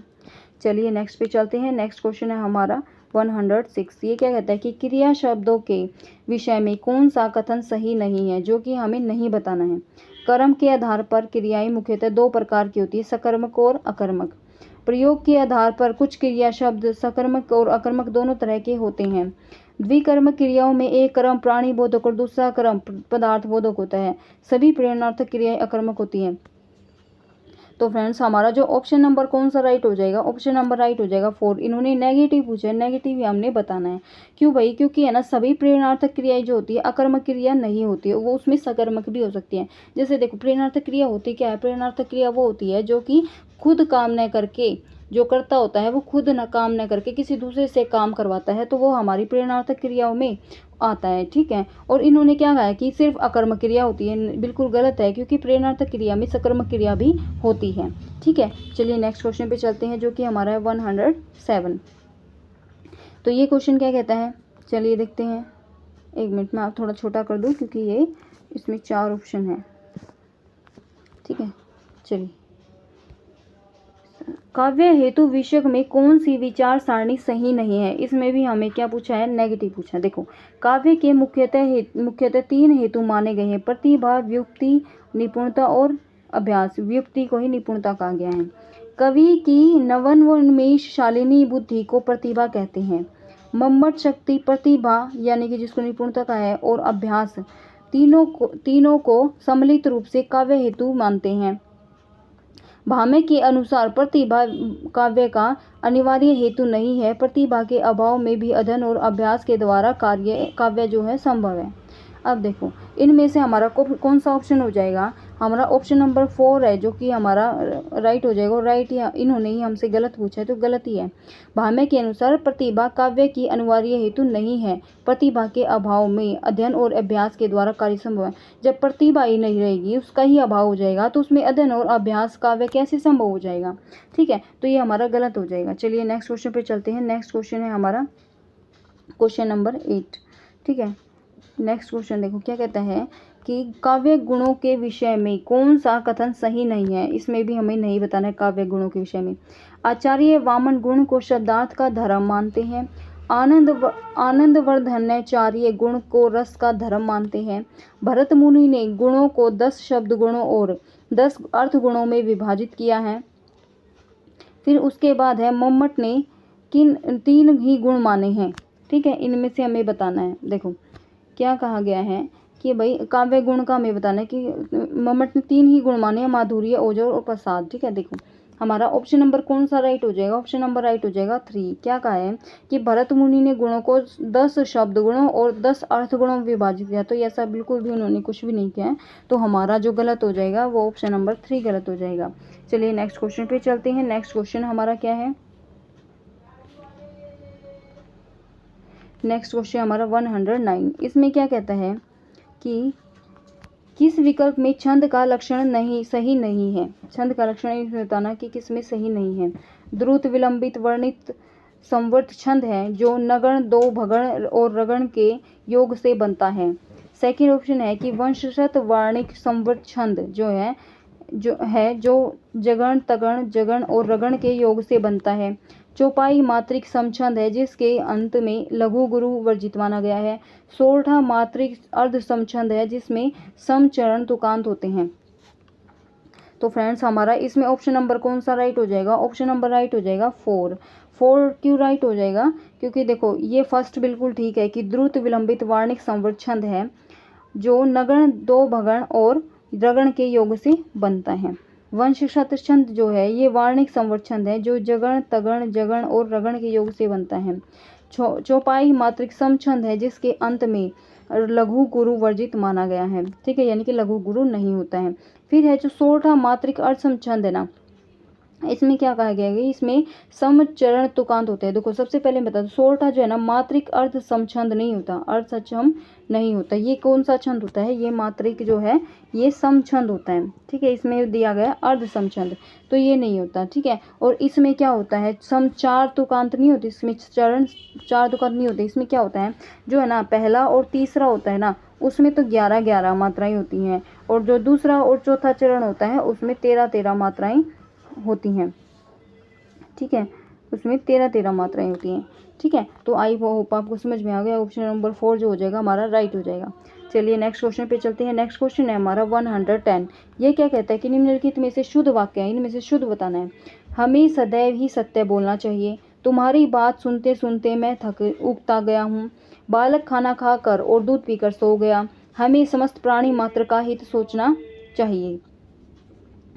चलिए नेक्स्ट पे चलते हैं। नेक्स्ट क्वेश्चन है हमारा 106 ये क्या कहता है कि क्रिया शब्दों के विषय में कौन सा कथन सही नहीं है, जो कि हमें नहीं बताना है। कर्म के आधार पर क्रियाएं मुख्यतः 2 प्रकार की होती है, सकर्मक और अकर्मक। प्रयोग के आधार पर कुछ क्रिया शब्द सकर्मक और अकर्मक दोनों तरह के होते हैं। द्विकर्मक क्रियाओं में एक कर्म प्राणी बोधक और दूसरा कर्म पदार्थ बोधक होता है। सभी प्रेरणार्थक क्रियाएं अकर्मक होती हैं। तो फ्रेंड्स हमारा जो ऑप्शन नंबर कौन सा राइट हो जाएगा, ऑप्शन नंबर राइट हो जाएगा 4। इन्होंने नेगेटिव पूछा है, नेगेटिव ही हमने बताना है। क्यों भाई, क्योंकि है ना सभी प्रेरणार्थक क्रियाएं जो होती है अकर्मक क्रिया नहीं होती है, वो उसमें सकर्मक भी हो सकती है। जैसे देखो प्रेरणार्थक क्रिया होती क्या है, प्रेरणार्थक क्रिया वो होती है जो कि खुद काम न करके, जो करता होता है वो खुद न काम न करके किसी दूसरे से काम करवाता है, तो वो हमारी प्रेरणार्थक क्रियाओं में आता है। ठीक है, और इन्होंने क्या कहा कि सिर्फ अकर्मक क्रिया होती है, बिल्कुल गलत है, क्योंकि प्रेरणार्थक क्रिया में सकर्मक क्रिया भी होती है। ठीक है, चलिए नेक्स्ट क्वेश्चन पे चलते हैं जो कि हमारा है 107। तो ये क्वेश्चन क्या कहता है, चलिए देखते हैं। एक मिनट में आप थोड़ा छोटा कर दूँ क्योंकि ये इसमें 4 ऑप्शन है, ठीक है। चलिए, काव्य हेतु विषय में कौन सी विचार सारणी सही नहीं है? इसमें भी हमें क्या पूछा है? नेगेटिव पूछा। देखो, काव्य के मुख्यतः 3 हेतु माने गए हैं: प्रतिभा, व्युक्ति, निपुणता और अभ्यास। व्युक्ति को ही निपुणता कहा गया है। कवि की नवोन्मेष शालिनी बुद्धि को प्रतिभा कहते हैं। मम्मट शक्ति प्रतिभा यानी कि जिसको निपुणता का है, और अभ्यास, तीनों को सम्मिलित रूप से काव्य हेतु मानते हैं। भामे के अनुसार प्रतिभा काव्य का अनिवार्य हेतु नहीं है। प्रतिभा के अभाव में भी अध्ययन और अभ्यास के द्वारा काव्य जो है संभव है। अब देखो, इनमें से हमारा कौन सा ऑप्शन हो जाएगा? हमारा ऑप्शन नंबर 4 है, जो कि हमारा राइट हो जाएगा। और राइट या इन्होंने ही हमसे गलत पूछा है, तो गलत ही है। भामे के अनुसार प्रतिभा काव्य की अनिवार्य हेतु नहीं है। प्रतिभा के अभाव में अध्ययन और अभ्यास के द्वारा कार्य संभव है। जब प्रतिभा ही नहीं रहेगी, उसका ही अभाव हो जाएगा, तो उसमें अध्ययन और अभ्यास काव्य कैसे संभव हो जाएगा? ठीक है, तो ये हमारा गलत हो जाएगा। चलिए नेक्स्ट क्वेश्चन पे चलते हैं। नेक्स्ट क्वेश्चन है हमारा क्वेश्चन नंबर 8, ठीक है। नेक्स्ट क्वेश्चन देखो क्या कहता है कि काव्य गुणों के विषय में कौन सा कथन सही नहीं है? इसमें भी हमें नहीं बताना है काव्य गुणों के विषय में। आचार्य वामन गुण को शब्दार्थ का धर्म मानते हैं। आनंदवर्धनाचार्य गुण को रस का धर्म मानते हैं। भरत मुनि ने गुणों को 10 शब्द गुणों और 10 अर्थ गुणों में विभाजित किया है। फिर उसके बाद है मम्मट ने 3 ही गुण माने हैं, ठीक है। इनमें से हमें बताना है। देखो क्या कहा गया है कि भाई काव्य गुण का हमें बताना है कि मम्मट ने 3 ही गुण माने हैं: माधुर्य, ओजर और प्रसाद, ठीक है। देखो हमारा ऑप्शन नंबर कौन सा राइट हो जाएगा? ऑप्शन नंबर राइट हो जाएगा 3। क्या कहा है कि भरत मुनि ने गुणों को 10 शब्द गुणों और 10 अर्थ गुणों में विभाजित किया, तो ऐसा बिल्कुल भी उन्होंने कुछ भी नहीं किया है। तो हमारा जो गलत हो जाएगा वो ऑप्शन नंबर 3 गलत हो जाएगा। चलिए नेक्स्ट क्वेश्चन पे चलते हैं। नेक्स्ट क्वेश्चन हमारा क्या है? नेक्स्ट क्वेश्चन हमारा 109। इसमें क्या कहता है कि किस विकल्प में छंद का लक्षण सही नहीं है? छंद का लक्षण इसमें बताना कि किस में सही नहीं है। द्रुत, विलंबित, वर्णित, संवर्त छंद है जो नगण, दो भगण और रगण के योग से बनता है। सेकंड ऑप्शन है कि वंशशत वार्णिक संवर्त छंद जो जगण, तगण, जगण और रगण के योग से बनता है। चौपाई मात्रिक समछंद है जिसके अंत में लघु गुरु वर्जित माना गया है। सोरठा मात्रिक अर्ध समछंद है जिसमें समचरण तुकांत होते हैं। तो फ्रेंड्स हमारा इसमें ऑप्शन नंबर कौन सा राइट हो जाएगा? ऑप्शन नंबर राइट हो जाएगा 4। क्यों राइट हो जाएगा? क्योंकि देखो ये फर्स्ट बिल्कुल ठीक है कि द्रुत, विलंबित, वार्णिक संवर्त छंद है जो नगण, दो भगण और रगण के योग से बनता है। वंशशत छंद जो है ये वार्णिक संवर्त छंद है जो जगण, तगण, जगण और रगण के योग से बनता है। चौपाई मात्रिक समछंद है जिसके अंत में लघु गुरु वर्जित माना गया है, ठीक है, यानी कि लघु गुरु नहीं होता है। फिर है जो सोरठा मात्रिक अर्ध समछंद है ना, इसमें क्या कहा गया है? इसमें समचरण तुकांत होते हैं। देखो सबसे पहले बता दो, सोरठा जो है ना मात्रिक अर्ध समछंद नहीं होता, अर्ध सक्षम नहीं होता। ये कौन सा छंद होता है? ये मात्रिक जो है ये समछंद होता है, ठीक है। इसमें दिया गया अर्ध समछंद, तो ये नहीं होता, ठीक है। और इसमें क्या होता है? चार तुकांत नहीं होती, इसमें चरण 4 तुकांत नहीं होते। इसमें क्या होता है जो है ना पहला और तीसरा होता है ना, उसमें तो 11-11 मात्राएं होती हैं, और जो दूसरा और चौथा चरण होता है उसमें 13-13 मात्राएं होती हैं, ठीक है। उसमें 13-13 मात्राएं होती हैं, ठीक है। तो आई होप आपको समझ में आ गया। ऑप्शन नंबर 4 जो हो जाएगा हमारा राइट हो जाएगा। चलिए नेक्स्ट क्वेश्चन पे चलते हैं। नेक्स्ट क्वेश्चन है हमारा 110। ये क्या कहता है कि निम्नलिखित में से शुद्ध वाक्य है, इनमें से शुद्ध बताना है। हमें सदैव ही सत्य बोलना चाहिए। तुम्हारी बात सुनते सुनते मैं उगता गया हूँ। बालक खाना खाकर और दूध पीकर सो गया। हमें समस्त प्राणी मात्र का हित सोचना चाहिए,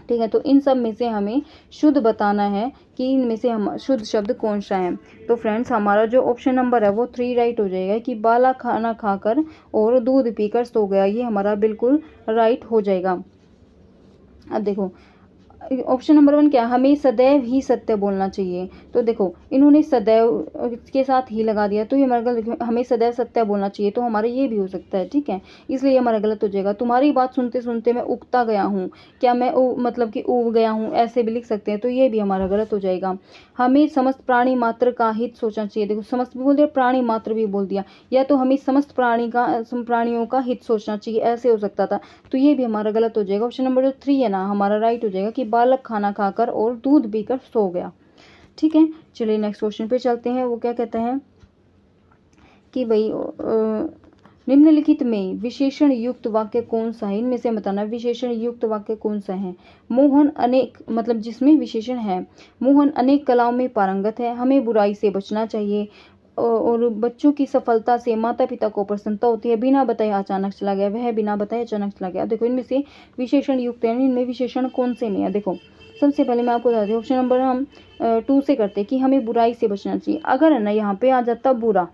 ठीक है। तो इन सब में से हमें शुद्ध बताना है कि इनमें से हम शुद्ध शब्द कौन सा है। तो फ्रेंड्स हमारा जो ऑप्शन नंबर है वो 3 राइट हो जाएगा कि बालक खाना खाकर और दूध पीकर सो गया, ये हमारा बिल्कुल राइट हो जाएगा। अब देखो ऑप्शन नंबर 1 क्या है, हमें सदैव ही सत्य बोलना चाहिए। तो देखो इन्होंने सदैव के साथ ही लगा दिया, तो ये हमारा गलत, हमें सदैव सत्य बोलना चाहिए, तो हमारा ये भी हो सकता है, ठीक है, इसलिए ये हमारा गलत हो जाएगा। तुम्हारी बात सुनते सुनते मैं उगता गया हूँ, क्या मैं मतलब कि उग गया हूँ, ऐसे भी लिख सकते हैं, तो ये भी हमारा गलत हो जाएगा। हमें समस्त प्राणी मात्र का हित सोचना चाहिए, देखो समस्त भी बोल दिया, प्राणी मात्र भी बोल दिया, या तो हमें समस्त प्राणियों का हित सोचना चाहिए, ऐसे हो सकता था, तो ये भी हमारा गलत हो जाएगा। ऑप्शन नंबर जो 3 है ना हमारा राइट हो जाएगा कि बालक खाना खाकर और दूध पीकर सो गया, ठीक है। चलिए नेक्स्ट क्वेश्चन पे चलते हैं। वो क्या कहता है कि भाई निम्नलिखित में विशेषण युक्त वाक्य कौन सा है, इनमें से बताना विशेषण युक्त वाक्य कौन सा है। मोहन अनेक, मतलब जिसमें विशेषण है, मोहन अनेक कलाओं में पारंगत है, हमें बुराई से बचना चाहिए, और बच्चों की सफलता से माता पिता को प्रसन्नता होती है, बिना बताए अचानक चला गया, वह बिना बताए अचानक चला गया। देखो इनमें से विशेषण युक्त है, इनमें विशेषण कौन से में है। देखो सबसे पहले मैं आपको बताती हूँ, ऑप्शन नंबर हम 2 से करते हैं कि हमें बुराई से बचना चाहिए। अगर है ना यहाँ पे आ जाता बुरा,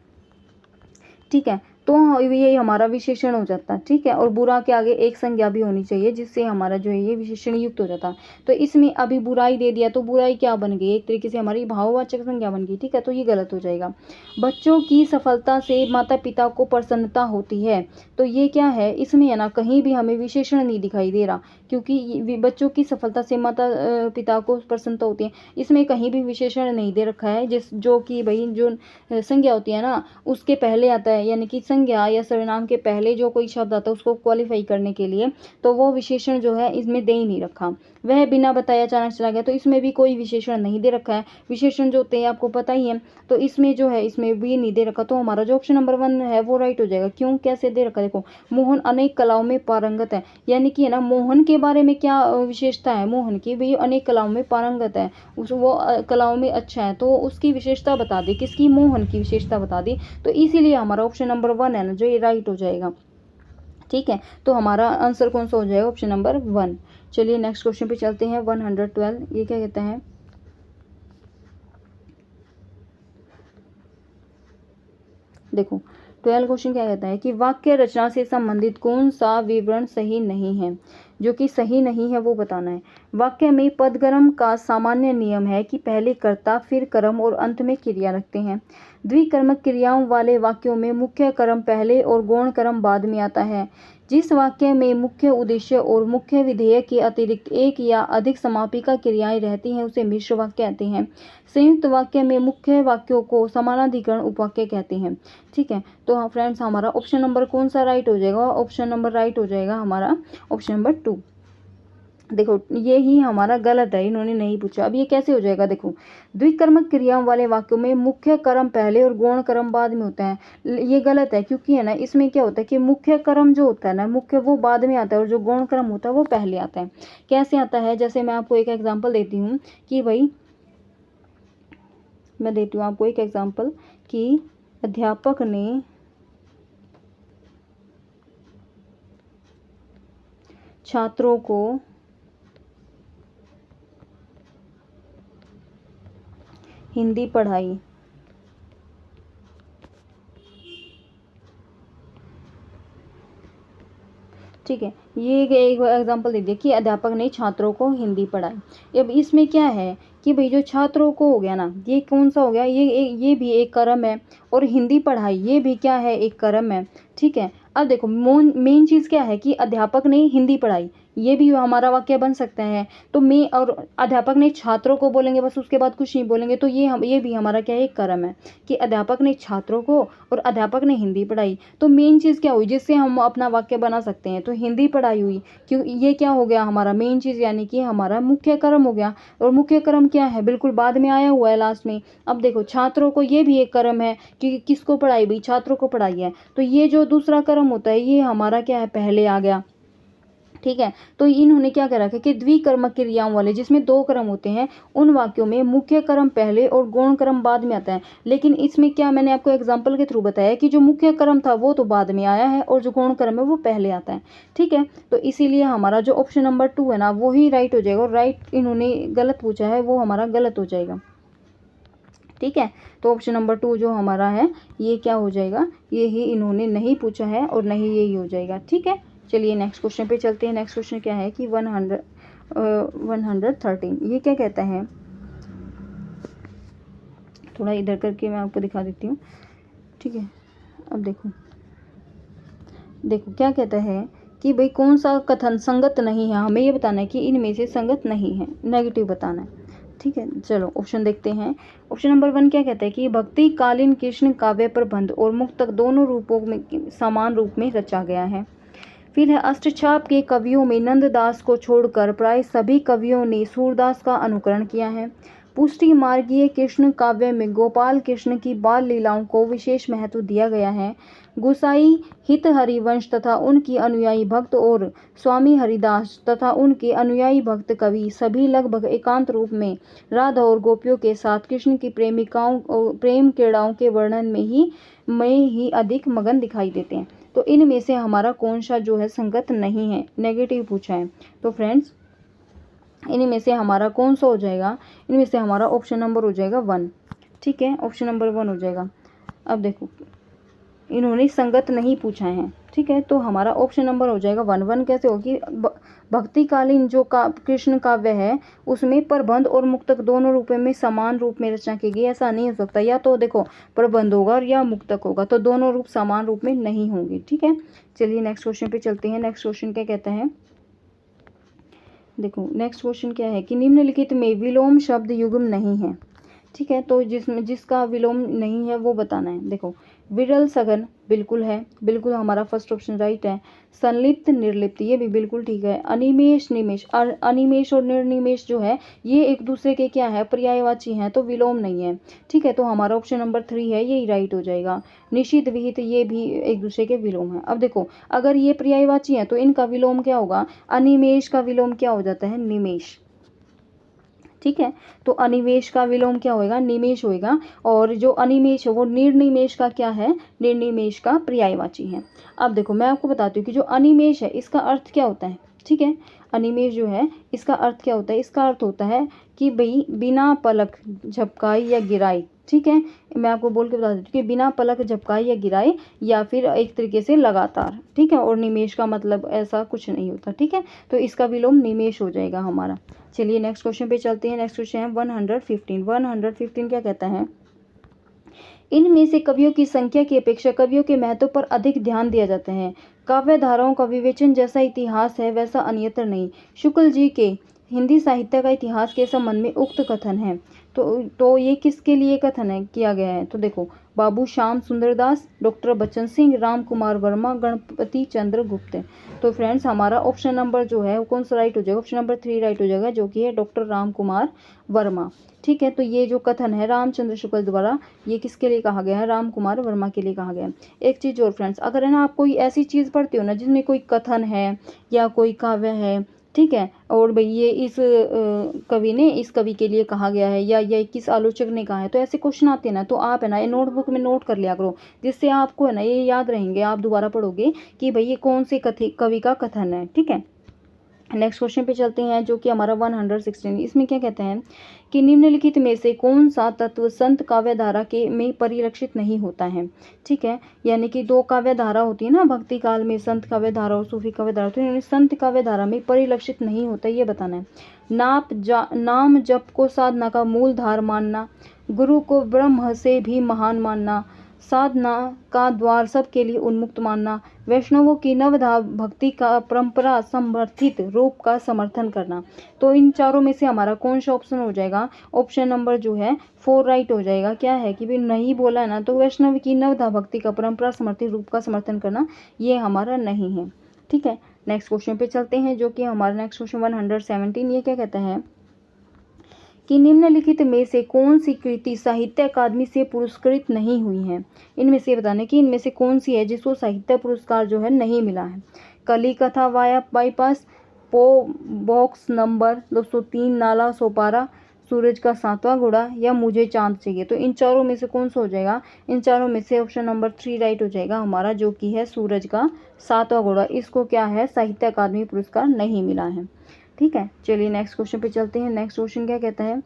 ठीक है, तो ये हमारा विशेषण हो जाता, ठीक है, और बुरा के आगे एक संज्ञा भी होनी चाहिए, जिससे हमारा जो है ये विशेषण युक्त हो जाता। तो इसमें अभी बुराई दे दिया, तो बुराई क्या बन गई, एक तरीके से हमारी भाववाचक संज्ञा बन गई, ठीक है, तो ये गलत हो जाएगा। बच्चों की सफलता से माता पिता को प्रसन्नता होती है, तो ये क्या है, इसमें है ना कहीं भी हमें विशेषण नहीं दिखाई दे रहा, क्योंकि बच्चों की सफलता से माता पिता को प्रसन्नता होती है, इसमें कहीं भी विशेषण नहीं दे रखा है, जिस जो कि भाई जो संज्ञा होती है ना उसके पहले आता है, यानी कि संज्ञा या सर्वनाम के पहले जो कोई शब्द आता है उसको क्वालिफाई करने के लिए, तो वो विशेषण जो है इसमें दे ही नहीं रखा। वह बिना बताए अचानक चला गया, तो इसमें भी कोई विशेषण नहीं दे रखा है, विशेषण जो होते हैं आपको पता ही है, तो इसमें जो है इसमें भी नहीं दे रखा, तो हमारा जो ऑप्शन नंबर 1 है वो राइट हो जाएगा। क्यों, कैसे दे रखा, देखो मोहन अनेक कलाओं में पारंगत है, यानी कि है ना मोहन के बारे में क्या विशेषता है, मोहन की भी अनेक कलाओं में पारंगत है, वो कलाओं में अच्छा है, तो उसकी विशेषता बता दे, किसकी, मोहन की विशेषता बता दी, तो इसीलिए हमारा ऑप्शन नंबर 1 है ना जो ये राइट हो जाएगा, ठीक है, तो हमारा आंसर कौन सा हो जाएगा, ऑप्शन नंबर 1। चलिए नेक्स्ट क्वेश्चन पे चलते हैं। 112 ये क्या कहता है, देखो 12 क्वेश्चन क्या कहता है कि वाक्य रचना से संबंधित कौन सा विवरण सही नहीं है, जो कि सही नहीं है वो बताना है। वाक्य में पदक्रम का सामान्य नियम है कि पहले कर्ता फिर कर्म और अंत में क्रिया रखते हैं। द्विकर्मक क्रियाओं वाले वाक्यों में मुख्य कर्म पहले और गौण कर्म बाद में आता है। जिस वाक्य में मुख्य उद्देश्य और मुख्य विधेय के अतिरिक्त एक या अधिक समापिका क्रियाएं रहती हैं उसे मिश्र वाक्य कहते हैं। संयुक्त वाक्य में मुख्य वाक्यों को समानाधिकरण उपवाक्य कहते हैं, ठीक है। तो हाँ फ्रेंड्स हमारा ऑप्शन नंबर कौन सा राइट हो जाएगा, ऑप्शन नंबर राइट हो जाएगा हमारा ऑप्शन नंबर 2। देखो ये ही हमारा गलत है, इन्होंने नहीं पूछा। अब ये कैसे हो जाएगा, देखो द्विकर्मक क्रियाओं वाले वाक्यों में मुख्य कर्म पहले और गौण कर्म बाद में होता है, ये गलत है, क्योंकि है ना इसमें क्या होता है कि मुख्य कर्म जो होता है ना, मुख्य वो बाद में आता है और जो गौण कर्म होता है वो पहले आता है। कैसे आता है, जैसे मैं आपको एक एग्जाम्पल देती हूँ कि भाई मैं देती हूँ आपको एक एग्जाम्पल कि अध्यापक ने छात्रों को हिंदी पढ़ाई, ठीक है, ये एक एग्जांपल दे दिया कि अध्यापक ने छात्रों को हिंदी पढ़ाई। अब इसमें क्या है कि भाई जो छात्रों को हो गया ना, ये कौन सा हो गया, ये भी एक कर्म है, और हिंदी पढ़ाई ये भी क्या है, एक कर्म है, ठीक है। अब देखो मेन चीज़ क्या है कि अध्यापक ने हिंदी पढ़ाई, ये भी हमारा वाक्य बन सकता है, तो मैं और अध्यापक ने छात्रों को बोलेंगे बस, उसके बाद कुछ नहीं बोलेंगे, तो ये भी हमारा क्या है, एक कर्म है कि अध्यापक ने छात्रों को और अध्यापक ने हिंदी पढ़ाई। तो मेन चीज़ क्या हुई जिससे हम अपना वाक्य बना सकते हैं, तो हिंदी पढ़ाई हुई, क्यों, ये क्या हो गया हमारा मेन चीज़, यानी कि हमारा मुख्य कर्म हो गया, और मुख्य कर्म क्या है, बिल्कुल बाद में आया हुआ है लास्ट में। अब देखो छात्रों को, ये भी एक कर्म है कि किसको पढ़ाई, भाई छात्रों को पढ़ाई है, तो ये जो दूसरा कर्म होता है ये हमारा क्या है, पहले आ गया, ठीक है। तो इन्होंने क्या कर रखा है कि द्विकर्मक क्रियाओं वाले जिसमें 2 कर्म होते हैं उन वाक्यों में मुख्य कर्म पहले और गौण कर्म बाद में आता है, लेकिन इसमें क्या मैंने आपको एग्जांपल के थ्रू बताया कि जो मुख्य कर्म था वो तो बाद में आया है और जो गौण कर्म है वो पहले आता है, ठीक है। तो इसीलिए हमारा जो ऑप्शन नंबर 2 है ना वो ही राइट हो जाएगा, और राइट इन्होंने गलत पूछा है वो हमारा गलत हो जाएगा, ठीक है। तो ऑप्शन नंबर 2 जो हमारा है ये क्या हो जाएगा, ये ही इन्होंने नहीं पूछा है और नहीं यही हो जाएगा, ठीक है। चलिए नेक्स्ट क्वेश्चन पे चलते हैं। नेक्स्ट क्वेश्चन क्या है कि 113 ये क्या कहता है, थोड़ा इधर करके मैं आपको दिखा देती हूँ, ठीक है। अब देखो देखो क्या कहता है कि भाई कौन सा कथन संगत नहीं है, हमें ये बताना है कि इनमें से संगत नहीं है, नेगेटिव बताना है, ठीक है। चलो ऑप्शन देखते हैं। ऑप्शन नंबर 1 क्या कहता है कि भक्ति कालीन कृष्ण काव्य प्रबंध और मुक्तक दोनों रूपों में समान रूप में रचा गया है। फिर है अष्टछाप के कवियों में नंददास को छोड़कर प्राय सभी कवियों ने सूरदास का अनुकरण किया है। पुष्टि मार्गीय कृष्ण काव्य में गोपाल कृष्ण की बाल लीलाओं को विशेष महत्व दिया गया है। गुसाई हित हरिवंश तथा उनकी अनुयायी भक्त और स्वामी हरिदास तथा उनके अनुयायी भक्त कवि सभी लगभग एकांत रूप में राधा और गोपियों के साथ कृष्ण की प्रेमिकाओं प्रेम क्रीड़ाओं के वर्णन में ही अधिक मगन दिखाई देते हैं। तो इनमें से हमारा कौन सा जो है संगत नहीं है, नेगेटिव पूछा है। तो फ्रेंड्स इनमें से हमारा कौन सा हो जाएगा, इनमें से हमारा ऑप्शन नंबर हो जाएगा 1, ठीक है, ऑप्शन नंबर 1 हो जाएगा। अब देखो इन्होंने संगत नहीं पूछा है, ठीक है, तो हमारा ऑप्शन नंबर हो जाएगा 1। 1 कैसे होगी, भक्तिकालीन जो कृष्ण काव्य है उसमें प्रबंध और मुक्तक दोनों रूपों में समान रूप में रचना की गई, ऐसा नहीं हो सकता, या तो देखो प्रबंध होगा या मुक्तक होगा, तो दोनों रूप समान रूप में नहीं होंगे, ठीक है। चलिए नेक्स्ट क्वेश्चन पे चलते हैं। नेक्स्ट क्वेश्चन क्या कहता है, देखो नेक्स्ट क्वेश्चन क्या है कि निम्नलिखित में विलोम शब्द युग्म नहीं है, ठीक है, तो जिसका विलोम नहीं है वो बताना है। देखो विरल सघन बिल्कुल है, बिल्कुल हमारा फर्स्ट ऑप्शन राइट है। संलिप्त निर्लिप्त ये भी बिल्कुल ठीक है। अनिमेष निमेष, अनिमेष और निर्निमेष जो है ये एक दूसरे के क्या है, पर्यायवाची हैं, तो विलोम नहीं है, ठीक है, तो हमारा ऑप्शन नंबर 3 है, यही राइट हो जाएगा। निषिद्ध विहित ये भी एक दूसरे के विलोम है। अब देखो अगर ये पर्यायवाची हैं तो इनका विलोम क्या होगा, अनिमेष का विलोम क्या हो जाता है, निमेष, ठीक है, तो अनिमेष का विलोम क्या होएगा, निमेष होएगा, और जो अनिमेष है वो निर्निमेष का क्या है, निर्निमेष का पर्यायवाची है। अब देखो मैं आपको बताती हूँ कि जो अनिमेष है इसका अर्थ क्या होता है, ठीक है, अनिमेष जो है इसका अर्थ क्या होता है, इसका अर्थ होता है कि भाई बिना पलक झपकाई या गिराई, ठीक है, मैं आपको बोल के बता देती हूँ कि बिना पलक झपकाई या गिराई या फिर एक तरीके से लगातार, ठीक है, और निमेष का मतलब ऐसा कुछ नहीं होता, ठीक है, तो इसका विलोम निमेष हो जाएगा हमारा। चलिए नेक्स्ट क्वेश्चन पे चलते हैं। नेक्स्ट क्वेश्चन है 115। 115 क्या कहता है, इनमें से कवियों की संख्या की अपेक्षा कवियों के महत्व पर अधिक ध्यान दिया जाता है। काव्य धाराओं का विवेचन जैसा इतिहास है वैसा अन्यत्र नहीं। शुक्ल जी के हिंदी साहित्य का इतिहास के संबंध में उक्त कथन है, तो ये किसके लिए कथन है किया गया है, तो देखो बाबू श्याम सुंदर दास, डॉक्टर बच्चन सिंह, राम कुमार वर्मा, गणपति चंद्र गुप्त। तो फ्रेंड्स हमारा ऑप्शन नंबर जो है वो कौन सा राइट हो जाएगा, ऑप्शन नंबर 3 राइट हो जाएगा, जो कि है डॉक्टर राम कुमार वर्मा, ठीक है। तो ये जो कथन है रामचंद्र शुक्ल द्वारा, ये किसके लिए कहा गया है, राम कुमार वर्मा के लिए कहा गया है। एक चीज़ और फ्रेंड्स, अगर है ना आप कोई ऐसी चीज़ पढ़ते हो ना जिसमें कोई कथन है या कोई काव्य है, ठीक है, और भाई ये इस कवि ने इस कवि के लिए कहा गया है या ये किस आलोचक ने कहा है, तो ऐसे क्वेश्चन आते हैं ना, तो आप है ना ये नोटबुक में नोट कर लिया करो, जिससे आपको है ना ये याद रहेंगे, आप दोबारा पढ़ोगे कि भाई ये कौन से कवि का कथन है, ठीक है। नेक्स्ट क्वेश्चन पे चलते हैं जो कि हमारा 116। इसमें क्या कहते हैं कि निम्नलिखित में से कौन सा तत्व संत काव्य धारा के में परिलक्षित नहीं होता है, ठीक है, यानी कि 2 काव्य धारा होती है ना, भक्ति काल में संत काव्य धारा और सूफी काव्य धारा, तो संत काव्य धारा में परिलक्षित नहीं होता, ये बताना है। नाम जप को साधना का मूल धार मानना, गुरु को ब्रह्म से भी महान मानना, साधना का द्वार सबके लिए उन्मुक्त मानना, वैष्णवों की नवधा भक्ति का परंपरा समर्थित रूप का समर्थन करना। तो इन चारों में से हमारा कौन सा ऑप्शन हो जाएगा, ऑप्शन नंबर जो है 4 राइट हो जाएगा। क्या है कि भी नहीं बोला है ना, तो वैष्णव की नवधा भक्ति का परंपरा समर्थित रूप का समर्थन करना ये हमारा नहीं है, ठीक है। नेक्स्ट क्वेश्चन पे चलते हैं जो कि हमारा नेक्स्ट क्वेश्चन 117। ये क्या कहता है कि निम्नलिखित में से कौन सी कृति साहित्य अकादमी से पुरस्कृत नहीं हुई है, इनमें से बताना कि इनमें से कौन सी है जिसको साहित्य पुरस्कार जो है नहीं मिला है। कली कथा via bypass, box number 203, Nala Sopara, सूरज का 7वां घोड़ा या मुझे चांद चाहिए। तो इन चारों में से कौन सा हो जाएगा, इन चारों में से ऑप्शन नंबर 3 राइट हो जाएगा हमारा, जो कि है सूरज का 7वां घोड़ा, इसको क्या है साहित्य अकादमी पुरस्कार नहीं मिला है, ठीक है। चलिए नेक्स्ट क्वेश्चन पे चलते हैं। नेक्स्ट क्वेश्चन क्या कहता है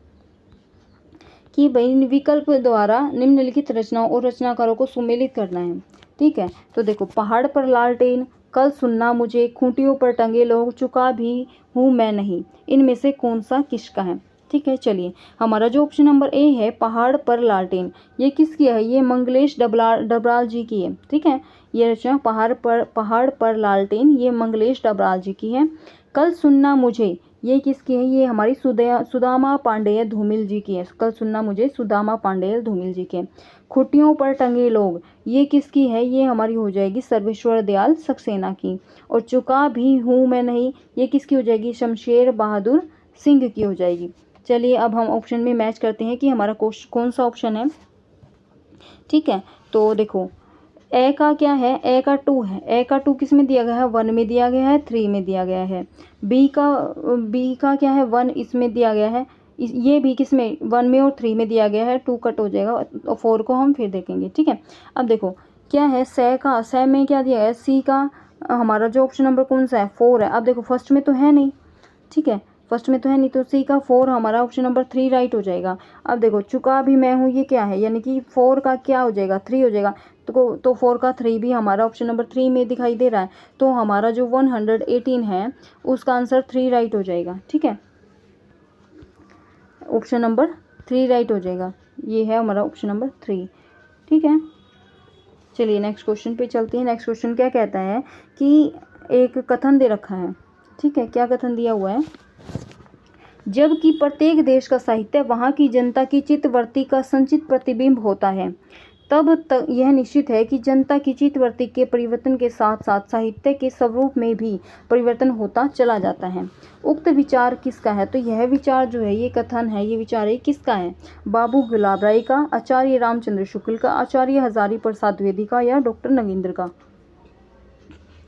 कि भाई विकल्प द्वारा निम्नलिखित रचनाओं और रचनाकारों को सुमेलित करना है, ठीक है। तो देखो पहाड़ पर लालटेन, कल सुनना मुझे, खूंटियों पर टंगे लोग, चुका भी हूँ मैं नहीं। इनमें से कौन सा किसका है? ठीक है, चलिए हमारा जो ऑप्शन नंबर ए है, पहाड़ पर लालटेन, ये किसकी है? ये मंगलेश डबराल जी की है। ठीक है, ये रचना पहाड़ पर लालटेन, ये मंगलेश डबराल जी की है। कल सुनना मुझे, ये किसकी है? ये हमारी सुदामा पांडेय धूमिल जी की है। कल सुनना मुझे, सुदामा पांडेय धूमिल जी के। खुटियों पर टंगे लोग, ये किसकी है? ये हमारी हो जाएगी सर्वेश्वर दयाल सक्सेना की। और चुका भी हूँ मैं नहीं, ये किसकी हो जाएगी? शमशेर बहादुर सिंह की हो जाएगी। चलिए अब हम ऑप्शन में मैच करते हैं कि हमारा कौन सा ऑप्शन है। ठीक है, तो देखो ए का क्या है? ए का 2 है। ए का 2 किस में दिया गया है? 1 में दिया गया है, 3 में दिया गया है। बी का क्या है? 1 इसमें दिया गया है। ये भी किस में? 1 में और 3 में दिया गया है। 2 कट हो जाएगा और 4 को हम फिर देखेंगे। ठीक है, अब देखो क्या है से में क्या दिया है? सी का हमारा जो ऑप्शन नंबर कौन सा है? 4 है। अब देखो फर्स्ट में तो है नहीं, ठीक है, फर्स्ट में तो है नहीं, तो सी का 4 हमारा ऑप्शन नंबर 3 राइट हो जाएगा। अब देखो चुका भी मैं हूँ, ये क्या है? यानी कि 4 का क्या हो जाएगा? 3 हो जाएगा। तो 4 का 3 भी हमारा ऑप्शन नंबर 3 में दिखाई दे रहा है। तो हमारा जो 118 है उसका आंसर 3 राइट हो जाएगा। ठीक है, ऑप्शन नंबर 3 राइट हो जाएगा। ये है हमारा ऑप्शन नंबर 3। ठीक है, चलिए नेक्स्ट क्वेश्चन पे चलते हैं। नेक्स्ट क्वेश्चन क्या कहता है कि एक कथन दे रखा है। ठीक है, क्या कथन दिया हुआ है? जबकि प्रत्येक देश का साहित्य वहाँ की जनता की चित्तवृत्ति का संचित प्रतिबिंब होता है, तब तक यह निश्चित है कि जनता की चित्तवृत्ति के परिवर्तन के साथ साथ साहित्य के स्वरूप में भी परिवर्तन होता चला जाता है। उक्त विचार किसका है? तो यह विचार जो है, ये कथन है, ये विचार है किसका है? बाबू गुलाब राय का, आचार्य रामचंद्र शुक्ल का, आचार्य हजारी प्रसाद द्विवेदी का, या डॉक्टर नगेंद्र का?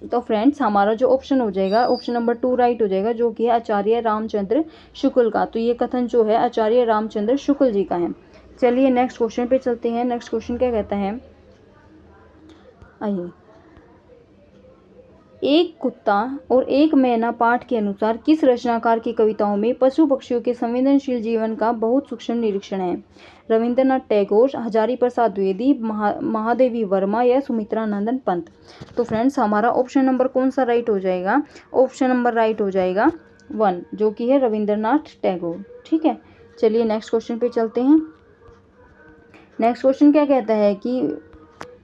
तो फ्रेंड्स हमारा जो ऑप्शन हो जाएगा, ऑप्शन नंबर 2 राइट हो जाएगा, जो कि है आचार्य रामचंद्र शुक्ल का। तो ये कथन जो है आचार्य रामचंद्र शुक्ल जी का है। चलिए नेक्स्ट क्वेश्चन पे चलते हैं। नेक्स्ट क्वेश्चन क्या कहता है? आइए, एक कुत्ता और एक मैना पाठ के अनुसार किस रचनाकार की कविताओं में पशु पक्षियों के संवेदनशील जीवन का बहुत सूक्ष्म निरीक्षण है? रविंद्रनाथ टैगोर, हजारी प्रसाद द्विवेदी, महादेवी वर्मा, या सुमित्रा नंदन पंत? तो फ्रेंड्स हमारा ऑप्शन नंबर कौन सा राइट हो जाएगा? ऑप्शन नंबर राइट हो जाएगा 1, जो कि है रविंद्रनाथ टैगोर। ठीक है, चलिए नेक्स्ट क्वेश्चन पे चलते हैं। नेक्स्ट क्वेश्चन क्या कहता है कि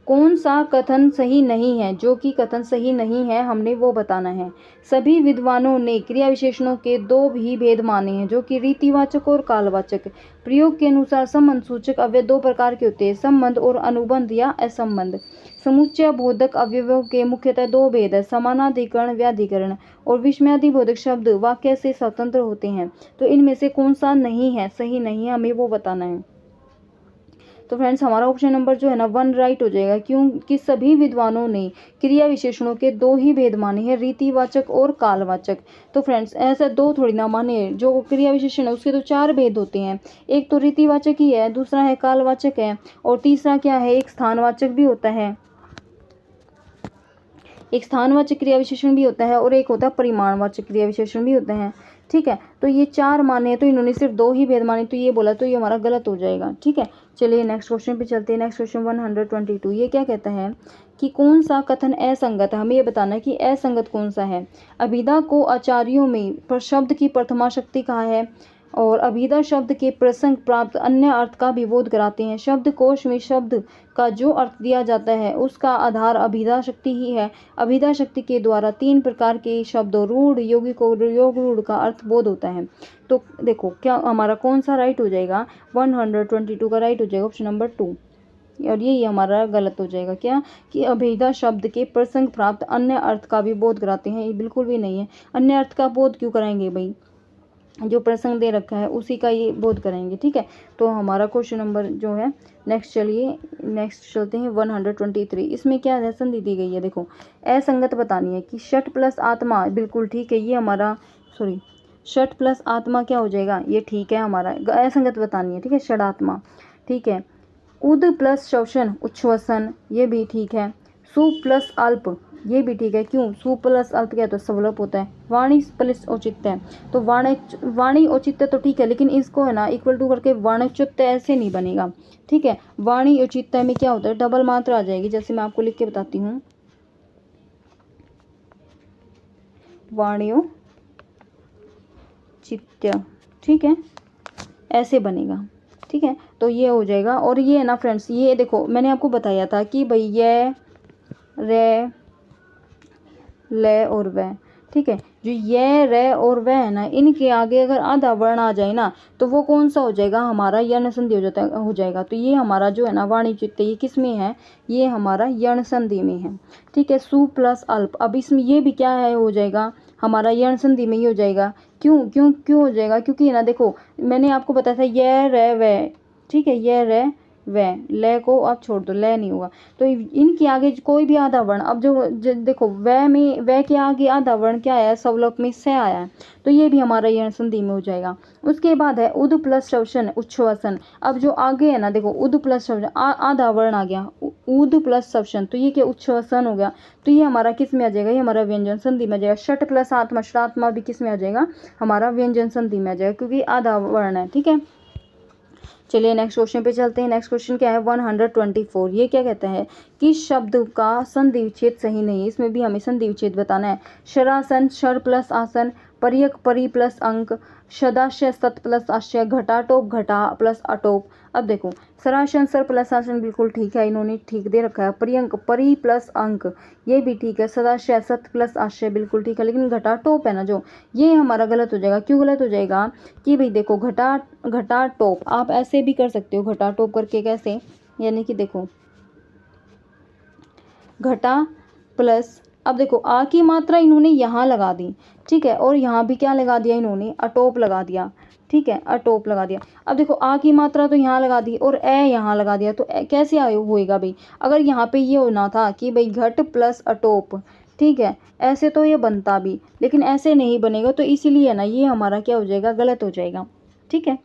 कौन सा कथन सही नहीं है? जो कि कथन सही नहीं है हमने वो बताना है। सभी विद्वानों ने क्रिया विशेषणों के 2 भी भेद माने हैं, जो कि रीतिवाचक और कालवाचक। प्रयोग के अनुसार संबंध सूचक अव्यय 2 प्रकार के होते हैं, संबंध और अनुबंध या असंबंध। समुच्चय बोधक अवयवों के मुख्यतः 2 भेद है, समानाधिकरण व्याधिकरण, और विस्मयादिबोधक शब्द वाक्य से स्वतंत्र होते हैं। तो इनमें से कौन सा नहीं है, सही नहीं है, हमें वो बताना है। तो फ्रेंड्स हमारा ऑप्शन नंबर जो है ना 1 राइट हो जाएगा, क्योंकि सभी विद्वानों ने क्रिया विशेषणों के 2 ही भेद माने हैं, रीतिवाचक और कालवाचक। तो फ्रेंड्स ऐसा 2 थोड़ी ना माने, जो क्रिया विशेषण है उसके तो 4 भेद होते हैं। एक तो रीतिवाचक ही है, दूसरा है कालवाचक है, और तीसरा क्या है? एक स्थानवाचक भी होता है, एक स्थानवाचक क्रिया विशेषण भी होता है, और एक होता है परिमाणवाचक क्रिया विशेषण भी होते हैं। ठीक है, तो ये 4 माने हैं, तो इन्होंने सिर्फ 2 ही भेद माने, तो ये बोला, तो ये हमारा गलत हो जाएगा। ठीक है, चलिए नेक्स्ट क्वेश्चन पे चलते हैं। नेक्स्ट क्वेश्चन 122, ये क्या कहता है कि कौन सा कथन असंगत है? हमें ये बताना है कि असंगत कौन सा है। अभिधा को आचार्यों में शब्द की प्रथमा शक्ति कहा है, और अभिधा शब्द के प्रसंग प्राप्त अन्य अर्थ का भी बोध कराते हैं। शब्द कोश में शब्द का जो अर्थ दिया जाता है उसका आधार अभिधा शक्ति ही है। अभिधा शक्ति के द्वारा 3 प्रकार के शब्दों रूढ़, यौगिक और योग रूढ़ का अर्थ बोध होता है। तो देखो क्या हमारा कौन सा राइट हो जाएगा? 122 का राइट हो जाएगा ऑप्शन नंबर 2, और यही हमारा गलत हो जाएगा। क्या कि अभिधा शब्द के प्रसंग प्राप्त अन्य अर्थ का भी बोध कराते हैं, ये बिल्कुल भी नहीं है। अन्य अर्थ का बोध क्यों कराएंगे भाई? जो प्रसंग दे रखा है उसी का ये बोध कराएंगे। ठीक है, तो हमारा क्वेश्चन नंबर जो है नेक्स्ट, चलिए नेक्स्ट चलते हैं 123। इसमें क्या है? संधि दी गई है, देखो असंगत बतानी है कि षट प्लस आत्मा, बिल्कुल ठीक है, ये हमारा षट प्लस आत्मा क्या हो जाएगा? ये ठीक है, हमारा असंगत बतानी है। ठीक है, षडात्मा, ठीक है। उद प्लस शोषण उच्छ्वसन, ये भी ठीक है। सु प्लस अल्प, ये भी ठीक है, क्यों? सु प्लस अल्प क्या होता है? स्वल्प होता है। वाणी प्लस औचित्य, तो वाणी औचित्य तो ठीक है, लेकिन इसको है ना इक्वल टू करके वाणिज्योत्य ऐसे नहीं बनेगा। ठीक है, वाणी औचित्य में क्या होता है? डबल मात्रा आ जाएगी, जैसे मैं आपको लिख के बताती हूँ। वाण्योचित्य, ठीक है, ऐसे बनेगा, ठीक है। तो ये हो जाएगा। और ये है ना फ्रेंड्स, ये देखो मैंने आपको बताया था कि भाई ये रे ले और वह, ठीक है, जो ये रे और वह है ना, इनके आगे अगर आधा वर्ण आ जाए ना तो वो कौन सा हो जाएगा, हमारा यर्ण संधि हो जाएगा। तो ये हमारा जो है ना वाणिज्यित्य, ये किस में है, ये हमारा यर्ण संधि में है, ठीक है। सु प्लस अल्प, अब इसमें ये भी क्या है, हो जाएगा हमारा यर्ण संधि में ही हो जाएगा। क्यों क्यों क्यों हो जाएगा, क्योंकि ना देखो मैंने आपको बताया था ये रे वह, ठीक है, ये रे वह, ले को आप छोड़ दो, ले नहीं होगा। तो इनके आगे कोई भी आधा वर्ण, अब जो देखो वह में, वह के आगे आधा वर्ण क्या आया है, सवलप में से आया है, तो ये भी हमारा यर्ण संधि में हो जाएगा। उसके बाद है उद प्लस श्वसन उच्छ्वसन। अब जो आगे है ना देखो उद प्लस श्वसन, आधा वर्ण आ गया, उद प्लस श्वसन, तो ये क्या उच्छ्वसन हो गया। तो ये हमारा किस में आ जाएगा, ये हमारा व्यंजन संधि में आ जाएगा। षट प्लस आत्मा, षटात्मा भी किस में आ जाएगा, हमारा व्यंजन संधि में आ जाएगा, क्योंकि आधा वर्ण है, ठीक है। चलिए नेक्स्ट क्वेश्चन पे चलते हैं। नेक्स्ट क्वेश्चन क्या है, 124। ये क्या कहता है कि शब्द का संधि विच्छेद सही नहीं है, इसमें भी हमें संधि विच्छेद बताना है। शरासन, शर प्लस आसन, परियक परी प्लस अंक, सदाशय सत प्लस आशय, घटाटोप घटा प्लस अटोप। अब देखो सरासन सर प्लस आसन बिल्कुल ठीक है, इन्होंने ठीक दे रखा है। परियंक परी प्लस अंक, ये भी ठीक है। सदाशय सत प्लस आशय बिल्कुल ठीक है, लेकिन घटाटोप है ना जो, ये हमारा गलत हो जाएगा। क्यों गलत हो जाएगा कि भाई देखो घटा टोप, आप ऐसे भी कर सकते हो घटा टोप करके, कैसे, यानी कि देखो घटा प्लस, अब देखो आ की मात्रा इन्होंने यहाँ लगा दी, ठीक है, और यहाँ भी क्या लगा दिया इन्होंने, अटोप लगा दिया, ठीक है, अटोप लगा दिया। अब देखो आ की मात्रा तो यहाँ लगा दी और ए यहाँ लगा दिया, तो कैसे होएगा भाई, अगर यहाँ पे ये होना था कि भाई घट प्लस अटोप, ठीक है, ऐसे तो ये बनता भी, लेकिन ऐसे नहीं बनेगा, तो इसीलिए ना ये हमारा क्या हो जाएगा, गलत हो जाएगा, ठीक है।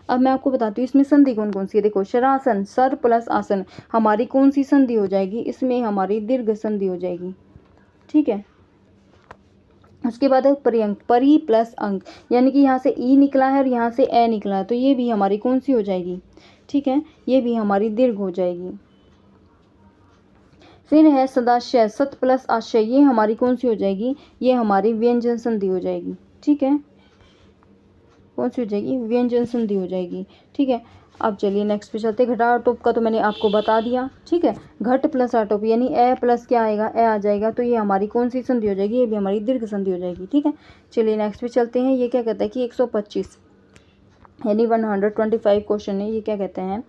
अब मैं आपको बताती हूँ इसमें संधि कौन कौन सी है। देखो शरासन, सर प्लस आसन, हमारी कौन सी संधि हो जाएगी, इसमें हमारी दीर्घ संधि हो जाएगी, ठीक है। उसके बाद है पर्यंक, परी प्लस अंक, यानी कि यहाँ से ई निकला है और यहाँ से ए निकला है, तो ये भी हमारी कौन सी हो जाएगी, ठीक है, ये भी हमारी दीर्घ हो जाएगी। फिर है सदाशय, सत प्लस आशय, ये हमारी कौन सी हो जाएगी, ये हमारी व्यंजन संधि हो जाएगी, ठीक है, कौन सी हो जाएगी, व्यंजन संधि हो जाएगी, ठीक है। अब चलिए नेक्स्ट पे चलते हैं। घटा आटोप का तो मैंने आपको बता दिया, ठीक है। घट प्लस आटोप यानी ए प्लस क्या आएगा, ए आ जाएगा, तो ये हमारी कौन सी संधि हो जाएगी, ये भी हमारी दीर्घ संधि हो जाएगी, ठीक है। चलिए नेक्स्ट पे चलते हैं। ये क्या कहता है कि 125 यानी 125 क्वेश्चन है। ये क्या कहते हैं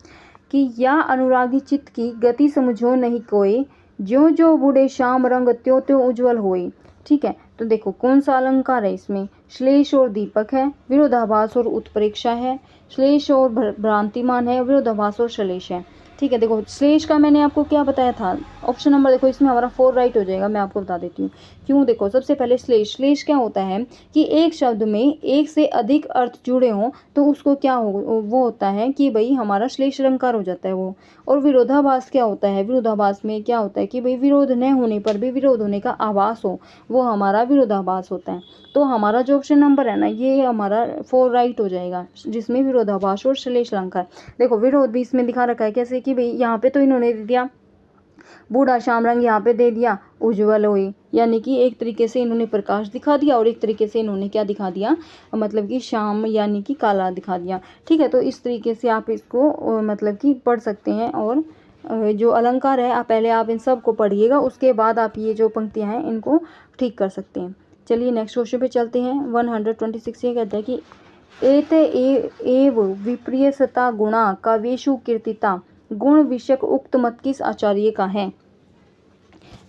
कि या अनुरागी चित्त की गति समझो नहीं कोई, ज्यों ज्यों बूढ़े श्याम रंग त्यों त्यों उज्ज्वल होई, ठीक है। तो देखो कौन सा अलंकार है इसमें, श्लेष और दीपक है, विरोधाभास और उत्प्रेक्षा है, श्लेष और भ्रांतिमान है, विरोधाभास और श्लेष है, ठीक है। देखो श्लेष का मैंने आपको क्या बताया था, ऑप्शन नंबर देखो इसमें हमारा 4 राइट हो जाएगा। मैं आपको बता देती हूँ क्यों। देखो सबसे पहले श्लेष, श्लेष क्या होता है कि एक शब्द में एक से अधिक अर्थ जुड़े हों तो उसको क्या हो, वो होता है कि भाई हमारा श्लेष अलंकार हो जाता है वो। और विरोधाभास क्या होता है, विरोधाभास में क्या होता है कि भाई विरोध न होने पर भी विरोध होने का आभास हो, वो हमारा विरोधाभास होता है। तो हमारा जो ऑप्शन नंबर है ना, ये हमारा 4 राइट हो जाएगा, जिसमें विरोधाभास और श्लेष अलंकार। देखो विरोध भी इसमें दिखा रखा है कैसे कि भाई यहाँ पे तो इन्होंने दे दिया बूढ़ा श्याम रंग, यहाँ पे दे दिया उज्ज्वल हुई, यानी कि एक तरीके से इन्होंने प्रकाश दिखा दिया और एक तरीके से इन्होंने क्या दिखा दिया, मतलब कि श्याम यानी कि काला दिखा दिया, ठीक है। तो इस तरीके से आप इसको मतलब कि पढ़ सकते हैं। और जो अलंकार है पहले आप इन सब को पढ़िएगा, उसके बाद आप ये जो पंक्तियाँ हैं इनको ठीक कर सकते हैं। चलिए नेक्स्ट क्वेश्चन पे चलते हैं। 126 ये कहता है कि एते एव विप्रियसता गुणा काव्येषु कीर्तिता, गुण विषयक उक्त मत किस आचार्य का है।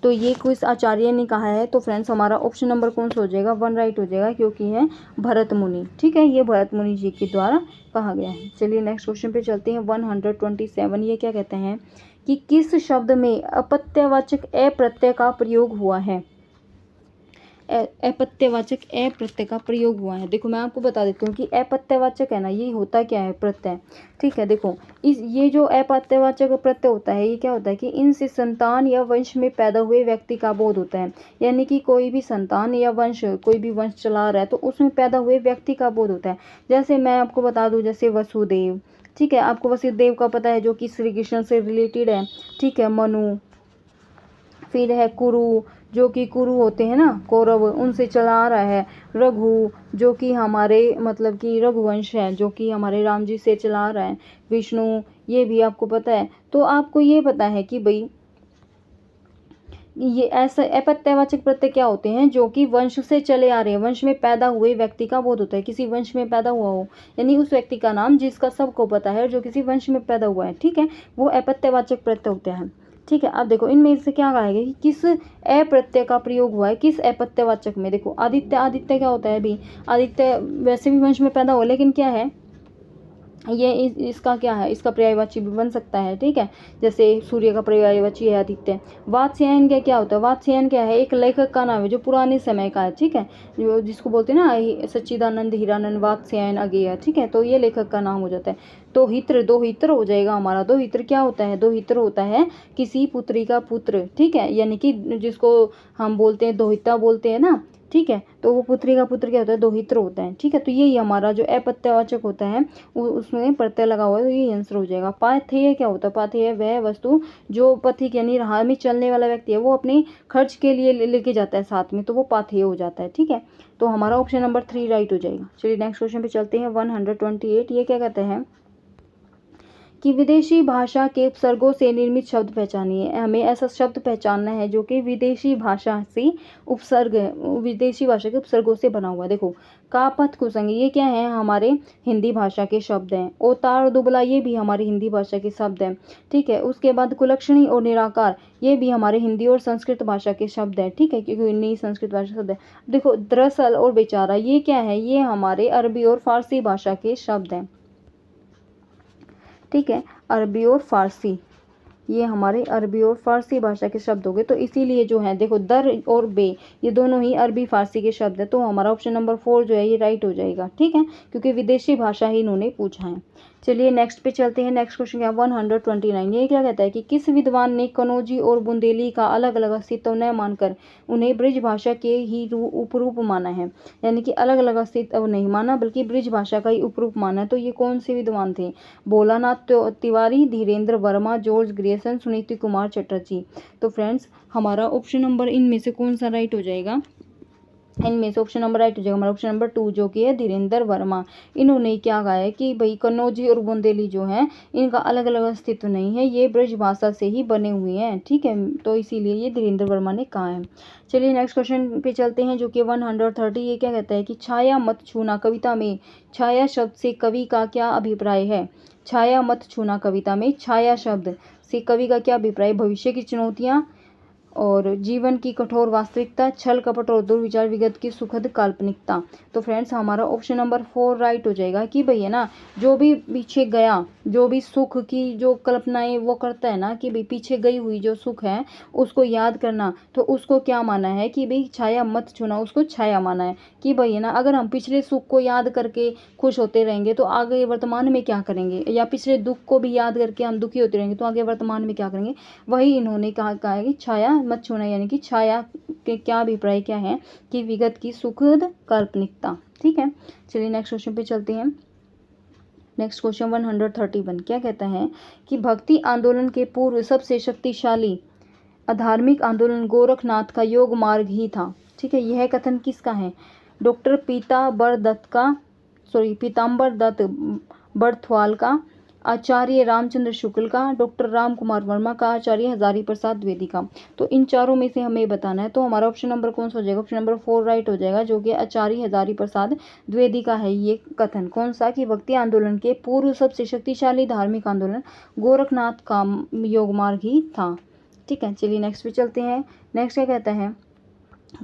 तो ये किस आचार्य ने कहा है, तो फ्रेंड्स हमारा ऑप्शन नंबर कौन सा हो जाएगा, 1 राइट हो जाएगा, क्योंकि है भरत मुनि, ठीक है, ये भरत मुनि जी के द्वारा कहा गया है। चलिए नेक्स्ट क्वेश्चन पे चलते हैं। 127 ये क्या कहते हैं कि किस शब्द में अपत्यवाचक ए प्रत्यय का प्रयोग हुआ है, अपत्यवाचक ए प्रत्यय का प्रयोग हुआ है। देखो मैं आपको बता देती हूँ कि अपत्यवाचक है ना, ये होता क्या है, प्रत्यय, ठीक है। देखो ये जो अपत्यवाचक प्रत्यय होता है, ये क्या होता है कि इनसे संतान या वंश में पैदा हुए व्यक्ति का बोध होता है, यानी कि कोई भी संतान या वंश, कोई भी वंश चला रहा है तो उसमें पैदा हुए व्यक्ति का बोध होता है। जैसे मैं आपको बता दूँ, जैसे वसुदेव, ठीक है, आपको वसुदेव का पता है जो कि श्री कृष्ण से रिलेटेड है, ठीक है, मनु, फिर है कुरु, जो कि कुरु होते हैं ना, कौरव, उनसे चला आ रहा है। रघु जो कि हमारे मतलब कि रघुवंश है, जो कि हमारे राम जी से चला आ रहा है। विष्णु, ये भी आपको पता है। तो आपको ये पता है कि भाई ये ऐसा अपत्यवाचक प्रत्यय क्या होते हैं, जो कि वंश से चले आ रहे हैं, वंश में पैदा हुए व्यक्ति का बोध होता है। किसी वंश में पैदा हुआ हो, यानी उस व्यक्ति का नाम जिसका सबको पता है, जो किसी वंश में पैदा हुआ है, ठीक है, वो अपत्यवाचक प्रत्यय होते हैं। ठीक है, अब देखो इनमें से क्या कहा गया कि किस अप्रत्यय का प्रयोग हुआ है किस अपत्यवाचक में। देखो आदित्य, आदित्य क्या होता है अभी, आदित्य वैसे भी वंश में पैदा हुआ, लेकिन क्या है ये इसका क्या है, इसका पर्यायवाची भी बन सकता है। ठीक है, जैसे सूर्य का पर्यायवाची है आदित्य। वात्स्यायन क्या होता है, वात्स्यायन क्या है, एक लेखक का नाम है जो पुराने समय का है। ठीक है, जो जिसको बोलते हैं ना सच्चिदानंद हीरानंद वात्स्यायन अगेय। ठीक है, तो ये लेखक का नाम हो जाता है। तो हित्र, दो हित्र हो जाएगा हमारा। दो हित्र क्या होता है, दो हित्र होता है किसी पुत्री का पुत्र। ठीक है, यानी कि जिसको हम बोलते हैं दोहिता बोलते हैं ना। ठीक है, तो वो पुत्री का पुत्र क्या होता है, दोहित्र होता है। ठीक है, तो यही हमारा जो अपत्यवाचक होता है उसमें प्रत्यय लगा हुआ है, तो ये आंसर हो जाएगा। पाथेय क्या होता है, पाथेय वह वस्तु जो पथिक यानी राह में चलने वाला व्यक्ति है वो अपने खर्च के लिए लेके जाता है साथ में, तो वो पाथेय हो जाता है। ठीक है, तो हमारा ऑप्शन नंबर 3 राइट हो जाएगा। चलिए नेक्स्ट क्वेश्चन पे चलते हैं। 128 ये क्या कहते हैं कि विदेशी भाषा के उपसर्गों से निर्मित शब्द पहचानिए। हमें ऐसा शब्द पहचानना है जो कि विदेशी भाषा से उपसर्ग है, विदेशी भाषा के उपसर्गों से बना हुआ है। देखो कापथ कुसंग ये क्या है, हमारे हिंदी भाषा के शब्द हैं। ओतार दुबला ये भी हमारी हिंदी भाषा के शब्द हैं। ठीक है, उसके बाद कुलक्षणी और निराकार ये भी हमारे हिंदी और संस्कृत भाषा के शब्द हैं। ठीक है, क्योंकि इन्हीं संस्कृत भाषा शब्द है। देखो दरअसल और बेचारा ये क्या है, ये हमारे अरबी और फारसी भाषा के शब्द हैं। ठीक है, अरबी और फारसी ये हमारे अरबी और फारसी भाषा के शब्द हो गए। तो इसीलिए जो है देखो दर और बे ये दोनों ही अरबी फारसी के शब्द है। तो हमारा ऑप्शन नंबर 4 जो है ये राइट हो जाएगा। ठीक है, क्योंकि विदेशी भाषा ही इन्होंने पूछा है। चलिए नेक्स्ट पे चलते हैं। नेक्स्ट क्वेश्चन क्या 129 ये क्या कहता है कि किस विद्वान ने कनौजी और बुंदेली का अलग अलग अस्तित्व न मानकर उन्हें ब्रिज भाषा के ही उपरूप माना है। यानी कि अलग अलग अस्तित्व नहीं माना बल्कि ब्रिज भाषा का ही उपरूप माना है। तो ये कौन से विद्वान थे, भोलानाथ तिवारी, धीरेन्द्र वर्मा, जॉर्ज ग्रियर्सन, सुनीति कुमार चटर्जी। तो फ्रेंड्स हमारा ऑप्शन नंबर इनमें से कौन सा राइट हो जाएगा, इनमें से ऑप्शन नंबर राइट हो जाएगा हमारा ऑप्शन नंबर 2 जो कि है धीरेन्द्र वर्मा। इन्होंने क्या कहा है कि भाई कन्नौजी और बुंदेली जो है इनका अलग अलग अस्तित्व नहीं है, ये ब्रज भाषा से ही बने हुए हैं। ठीक है, तो इसीलिए ये धीरेन्द्र वर्मा ने कहा है। चलिए नेक्स्ट क्वेश्चन पे चलते हैं जो कि 130 ये क्या कहता है कि छाया मत छूना कविता में छाया शब्द से कवि का क्या अभिप्राय है। छाया मत छूना कविता में छाया शब्द से कवि का क्या अभिप्राय, भविष्य की चुनौतियां और जीवन की कठोर वास्तविकता, छल कपट और दुर्विचार विगत की सुखद काल्पनिकता। तो फ्रेंड्स हमारा ऑप्शन नंबर 4 राइट हो जाएगा कि भैया ना जो भी पीछे गया, जो भी सुख की जो कल्पनाएं वो करता है ना कि भाई पीछे गई हुई जो सुख है उसको याद करना, तो उसको क्या माना है कि भाई छाया मत छूना, उसको छाया माना है कि भैया ना अगर हम पिछले सुख को याद करके खुश होते रहेंगे तो आगे वर्तमान में क्या करेंगे, या पिछले दुख को भी याद करके हम दुखी होते रहेंगे तो आगे वर्तमान में क्या करेंगे। वही इन्होंने कहा है कि छाया मत छूना, यानी कि छाया के क्या अभिप्राय क्या है कि विगत की सुखद काल्पनिकता। ठीक है, चलिए नेक्स्ट क्वेश्चन पे चलते हैं। नेक्स्ट क्वेश्चन 131 क्या कहता है कि भक्ति आंदोलन के पूर्व सबसे शक्तिशाली अधार्मिक आंदोलन गोरखनाथ का योग मार्ग ही था। ठीक है, यह कथन किसका है, डॉक्टर पीताम्बर दत्त बर्थवाल का, आचार्य रामचंद्र शुक्ल का, डॉक्टर राम कुमार वर्मा का, आचार्य हजारी प्रसाद द्विवेदी का। तो इन चारों में से हमें बताना है। तो हमारा ऑप्शन नंबर कौन सा हो जाएगा, ऑप्शन नंबर 4 राइट हो जाएगा जो कि आचार्य हजारी प्रसाद द्विवेदी का है। ये कथन कौन सा कि भक्ति आंदोलन के पूर्व सबसे शक्तिशाली धार्मिक आंदोलन गोरखनाथ का योग मार्ग ही था। ठीक है, चलिए नेक्स्ट पे चलते हैं। नेक्स्ट क्या कहता है,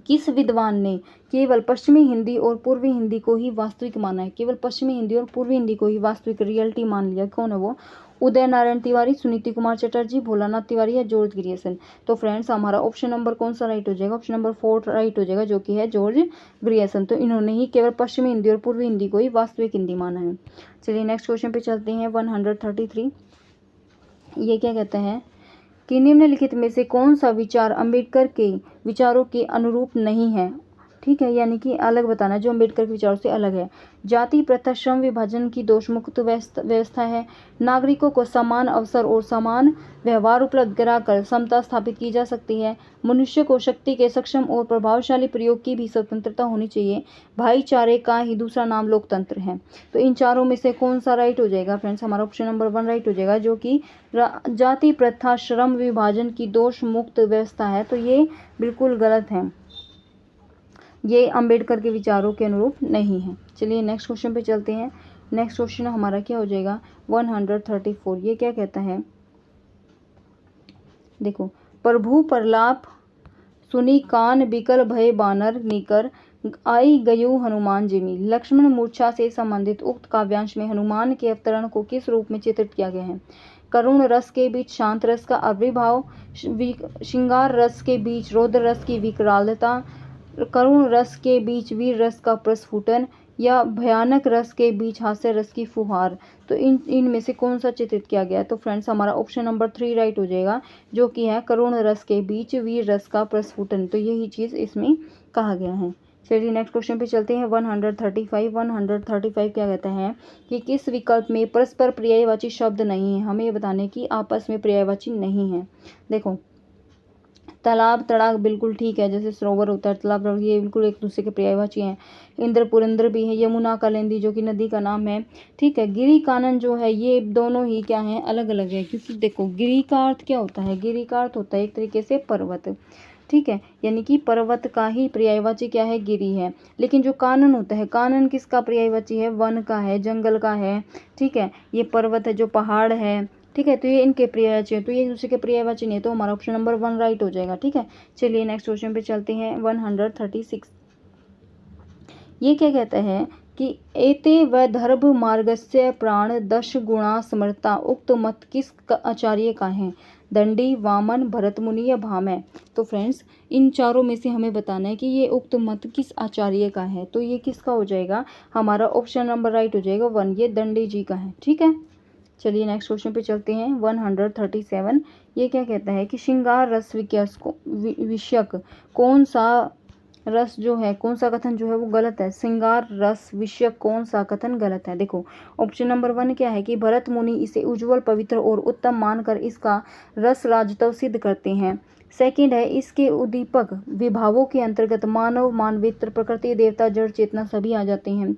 किस विद्वान ने केवल पश्चिमी हिंदी और पूर्वी हिंदी को ही वास्तविक माना है, केवल पश्चिमी हिंदी और पूर्वी हिंदी को ही वास्तविक रियलिटी मान लिया, कौन है वो, उदय नारायण तिवारी, सुनीति कुमार चटर्जी, भोलानाथ तिवारी या जॉर्ज ग्रियर्सन। तो फ्रेंड्स हमारा ऑप्शन नंबर कौन सा राइट हो जाएगा, ऑप्शन नंबर 4 राइट हो जाएगा जो कि है जॉर्ज ग्रियर्सन। तो इन्होंने ही केवल पश्चिमी हिंदी और पूर्वी हिंदी को ही वास्तविक हिंदी माना है। चलिए नेक्स्ट क्वेश्चन पे चलते हैं 133 ये क्या कहते हैं कि निम्नलिखित में से कौन सा विचार अंबेडकर के विचारों के अनुरूप नहीं है। ठीक है, यानी कि अलग बताना है, जो अम्बेडकर के विचारों से अलग है। जाति प्रथा श्रम विभाजन की दोषमुक्त व्यवस्था है। नागरिकों को समान अवसर और समान व्यवहार उपलब्ध कराकर समता स्थापित की जा सकती है। मनुष्य को शक्ति के सक्षम और प्रभावशाली प्रयोग की भी स्वतंत्रता होनी चाहिए। भाईचारे का ही दूसरा नाम लोकतंत्र है। तो इन चारों में से कौन सा राइट हो जाएगा फ्रेंड्स? हमारा ऑप्शन नंबर 1 राइट हो जाएगा, जो कि जाति प्रथा श्रम विभाजन की दोष मुक्त व्यवस्था है। तो ये बिल्कुल गलत है, ये अंबेडकर के विचारों के अनुरूप नहीं है। चलिए नेक्स्ट क्वेश्चन पे चलते हैं। नेक्स्ट क्वेश्चन हमारा क्या हो जाएगा? 134। ये क्या कहता है? देखो, प्रभु प्रलाप सुनी कान बिकल भय बानर निकर आई गयु हनुमान जिमी। लक्ष्मण मूर्छा से संबंधित उक्त काव्यांश में हनुमान के अवतरण को किस रूप में चित्रित किया गया है? करुण रस के बीच शांत रस का आविर्भाव, श्रृंगार रस के बीच रौद्र रस की विकरालता, करुण रस के बीच वीर रस का प्रस्फुटन, या भयानक रस के बीच हास्य रस की फुहार। तो इनमें से कौन सा चित्रित किया गया है? तो फ्रेंड्स हमारा ऑप्शन नंबर 3 राइट हो जाएगा, जो कि है करुण रस के बीच वीर रस का प्रस्फुटन। तो यही चीज़ इसमें कहा गया है। चलिए नेक्स्ट क्वेश्चन पे चलते हैं। 135 क्या कहता है कि किस विकल्प में परस्पर पर्यायवाची शब्द नहीं है? हमें ये बताने की आपस में पर्यायवाची नहीं है। देखो, तालाब तड़ाक बिल्कुल ठीक है, जैसे सरोवर होता है तालाब, ये बिल्कुल एक दूसरे के पर्यायवाची हैं। इंद्र पुरंदर भी है। यमुना कालिंदी जो कि नदी का नाम है, ठीक है। गिरी कानन जो है, ये दोनों ही क्या हैं? अलग अलग है। क्योंकि देखो, गिरी का अर्थ क्या होता है? गिरी का अर्थ होता है एक तरीके से पर्वत, ठीक है। यानी कि पर्वत का ही पर्यायवाची क्या है? गिरी है। लेकिन जो कानन होता है, कानन किसका पर्यायवाची है? वन का है, जंगल का है, ठीक है। ये पर्वत है, जो पहाड़ है, ठीक है। तो ये इनके पर्यायवाची है, तो ये दूसरे के पर्यायवाची नहीं है। तो हमारा ऑप्शन नंबर 1 राइट हो जाएगा, ठीक है। चलिए नेक्स्ट क्वेश्चन पे चलते हैं। 136 ये क्या कहता है कि एते व धर्म मार्गस्य प्राण दश गुणा समर्था उक्त मत किस आचार्य का है? दंडी, वामन, भरत मुनि या भामह। तो फ्रेंड्स इन चारों में से हमें बताना है कि ये उक्त मत किस आचार्य का है। तो ये किसका हो जाएगा? हमारा ऑप्शन नंबर राइट हो जाएगा 1, ये दंडी जी का है, ठीक है। चलिए नेक्स्ट क्वेश्चन पे चलते हैं। 137 ये क्या कहता है कि श्रृंगार रस विषयक कौन सा रस जो है, कौन सा कथन जो है वो गलत है? श्रृंगार रस विषयक कौन सा कथन गलत है? देखो, ऑप्शन नंबर 1 क्या है कि भरत मुनि इसे उज्जवल, पवित्र और उत्तम मानकर इसका रस राजतव सिद्ध करते हैं। सेकंड है, इसके उद्दीपक विभावों के अंतर्गत मानव, मानवेतर, प्रकृति, देवता, जड़, चेतना सभी आ जाते हैं।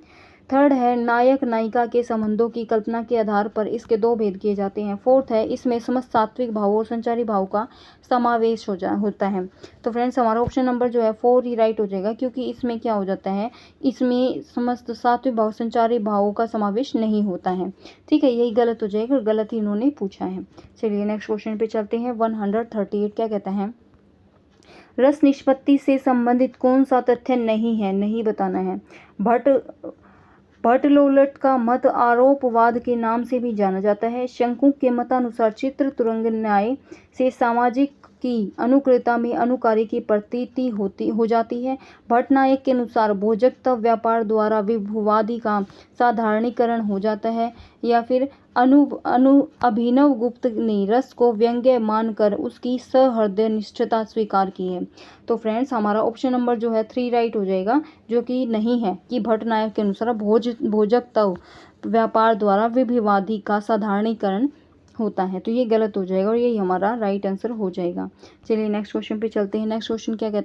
थर्ड है, नायक नायिका के संबंधों की कल्पना के आधार पर इसके 2 भेद किए जाते हैं। फोर्थ है, इसमें समस्त सात्विक भाव और संचारी भाव का समावेश होता है। तो फ्रेंड्स हमारा ऑप्शन नंबर जो है 4 ही राइट हो जाएगा, क्योंकि इसमें क्या हो जाता है? इसमें समस्त सात्विक भाव, संचारी भावों का समावेश नहीं होता है, ठीक है। यही गलत हो जाएगा, गलत ही इन्होंने पूछा है। चलिए नेक्स्ट क्वेश्चन पे चलते हैं। 138 क्या कहता है? रस निष्पत्ति से संबंधित कौन सा तथ्य नहीं है? नहीं बताना है। भट्टलोलट का मत आरोपवाद के नाम से भी जाना जाता है। शंकु के मतानुसार चित्र तुरंग न्याय से सामाजिक की अनुक्रियता में अनुकारी की प्रतीति हो जाती है। भट्टनायक के अनुसार भोजकत्व व्यापार द्वारा विभुवादि का साधारणीकरण हो जाता है। या फिर अभिनव गुप्त ने रस को व्यंग्य मानकर उसकी सहृदय निष्ठता स्वीकार की है। तो फ्रेंड्स हमारा ऑप्शन नंबर जो है 3 राइट हो जाएगा, जो कि नहीं है कि भट्टनायक के अनुसार भोजकत्व व्यापार द्वारा विभुवादि का साधारणीकरण होता है। तो ये गलत हो जाएगा और यही हमारा राइट आंसर हो जाएगा। चलिए नेक्स्ट क्वेश्चन पे चलते हैं। नेक्स्ट क्वेश्चन क्या कहता है?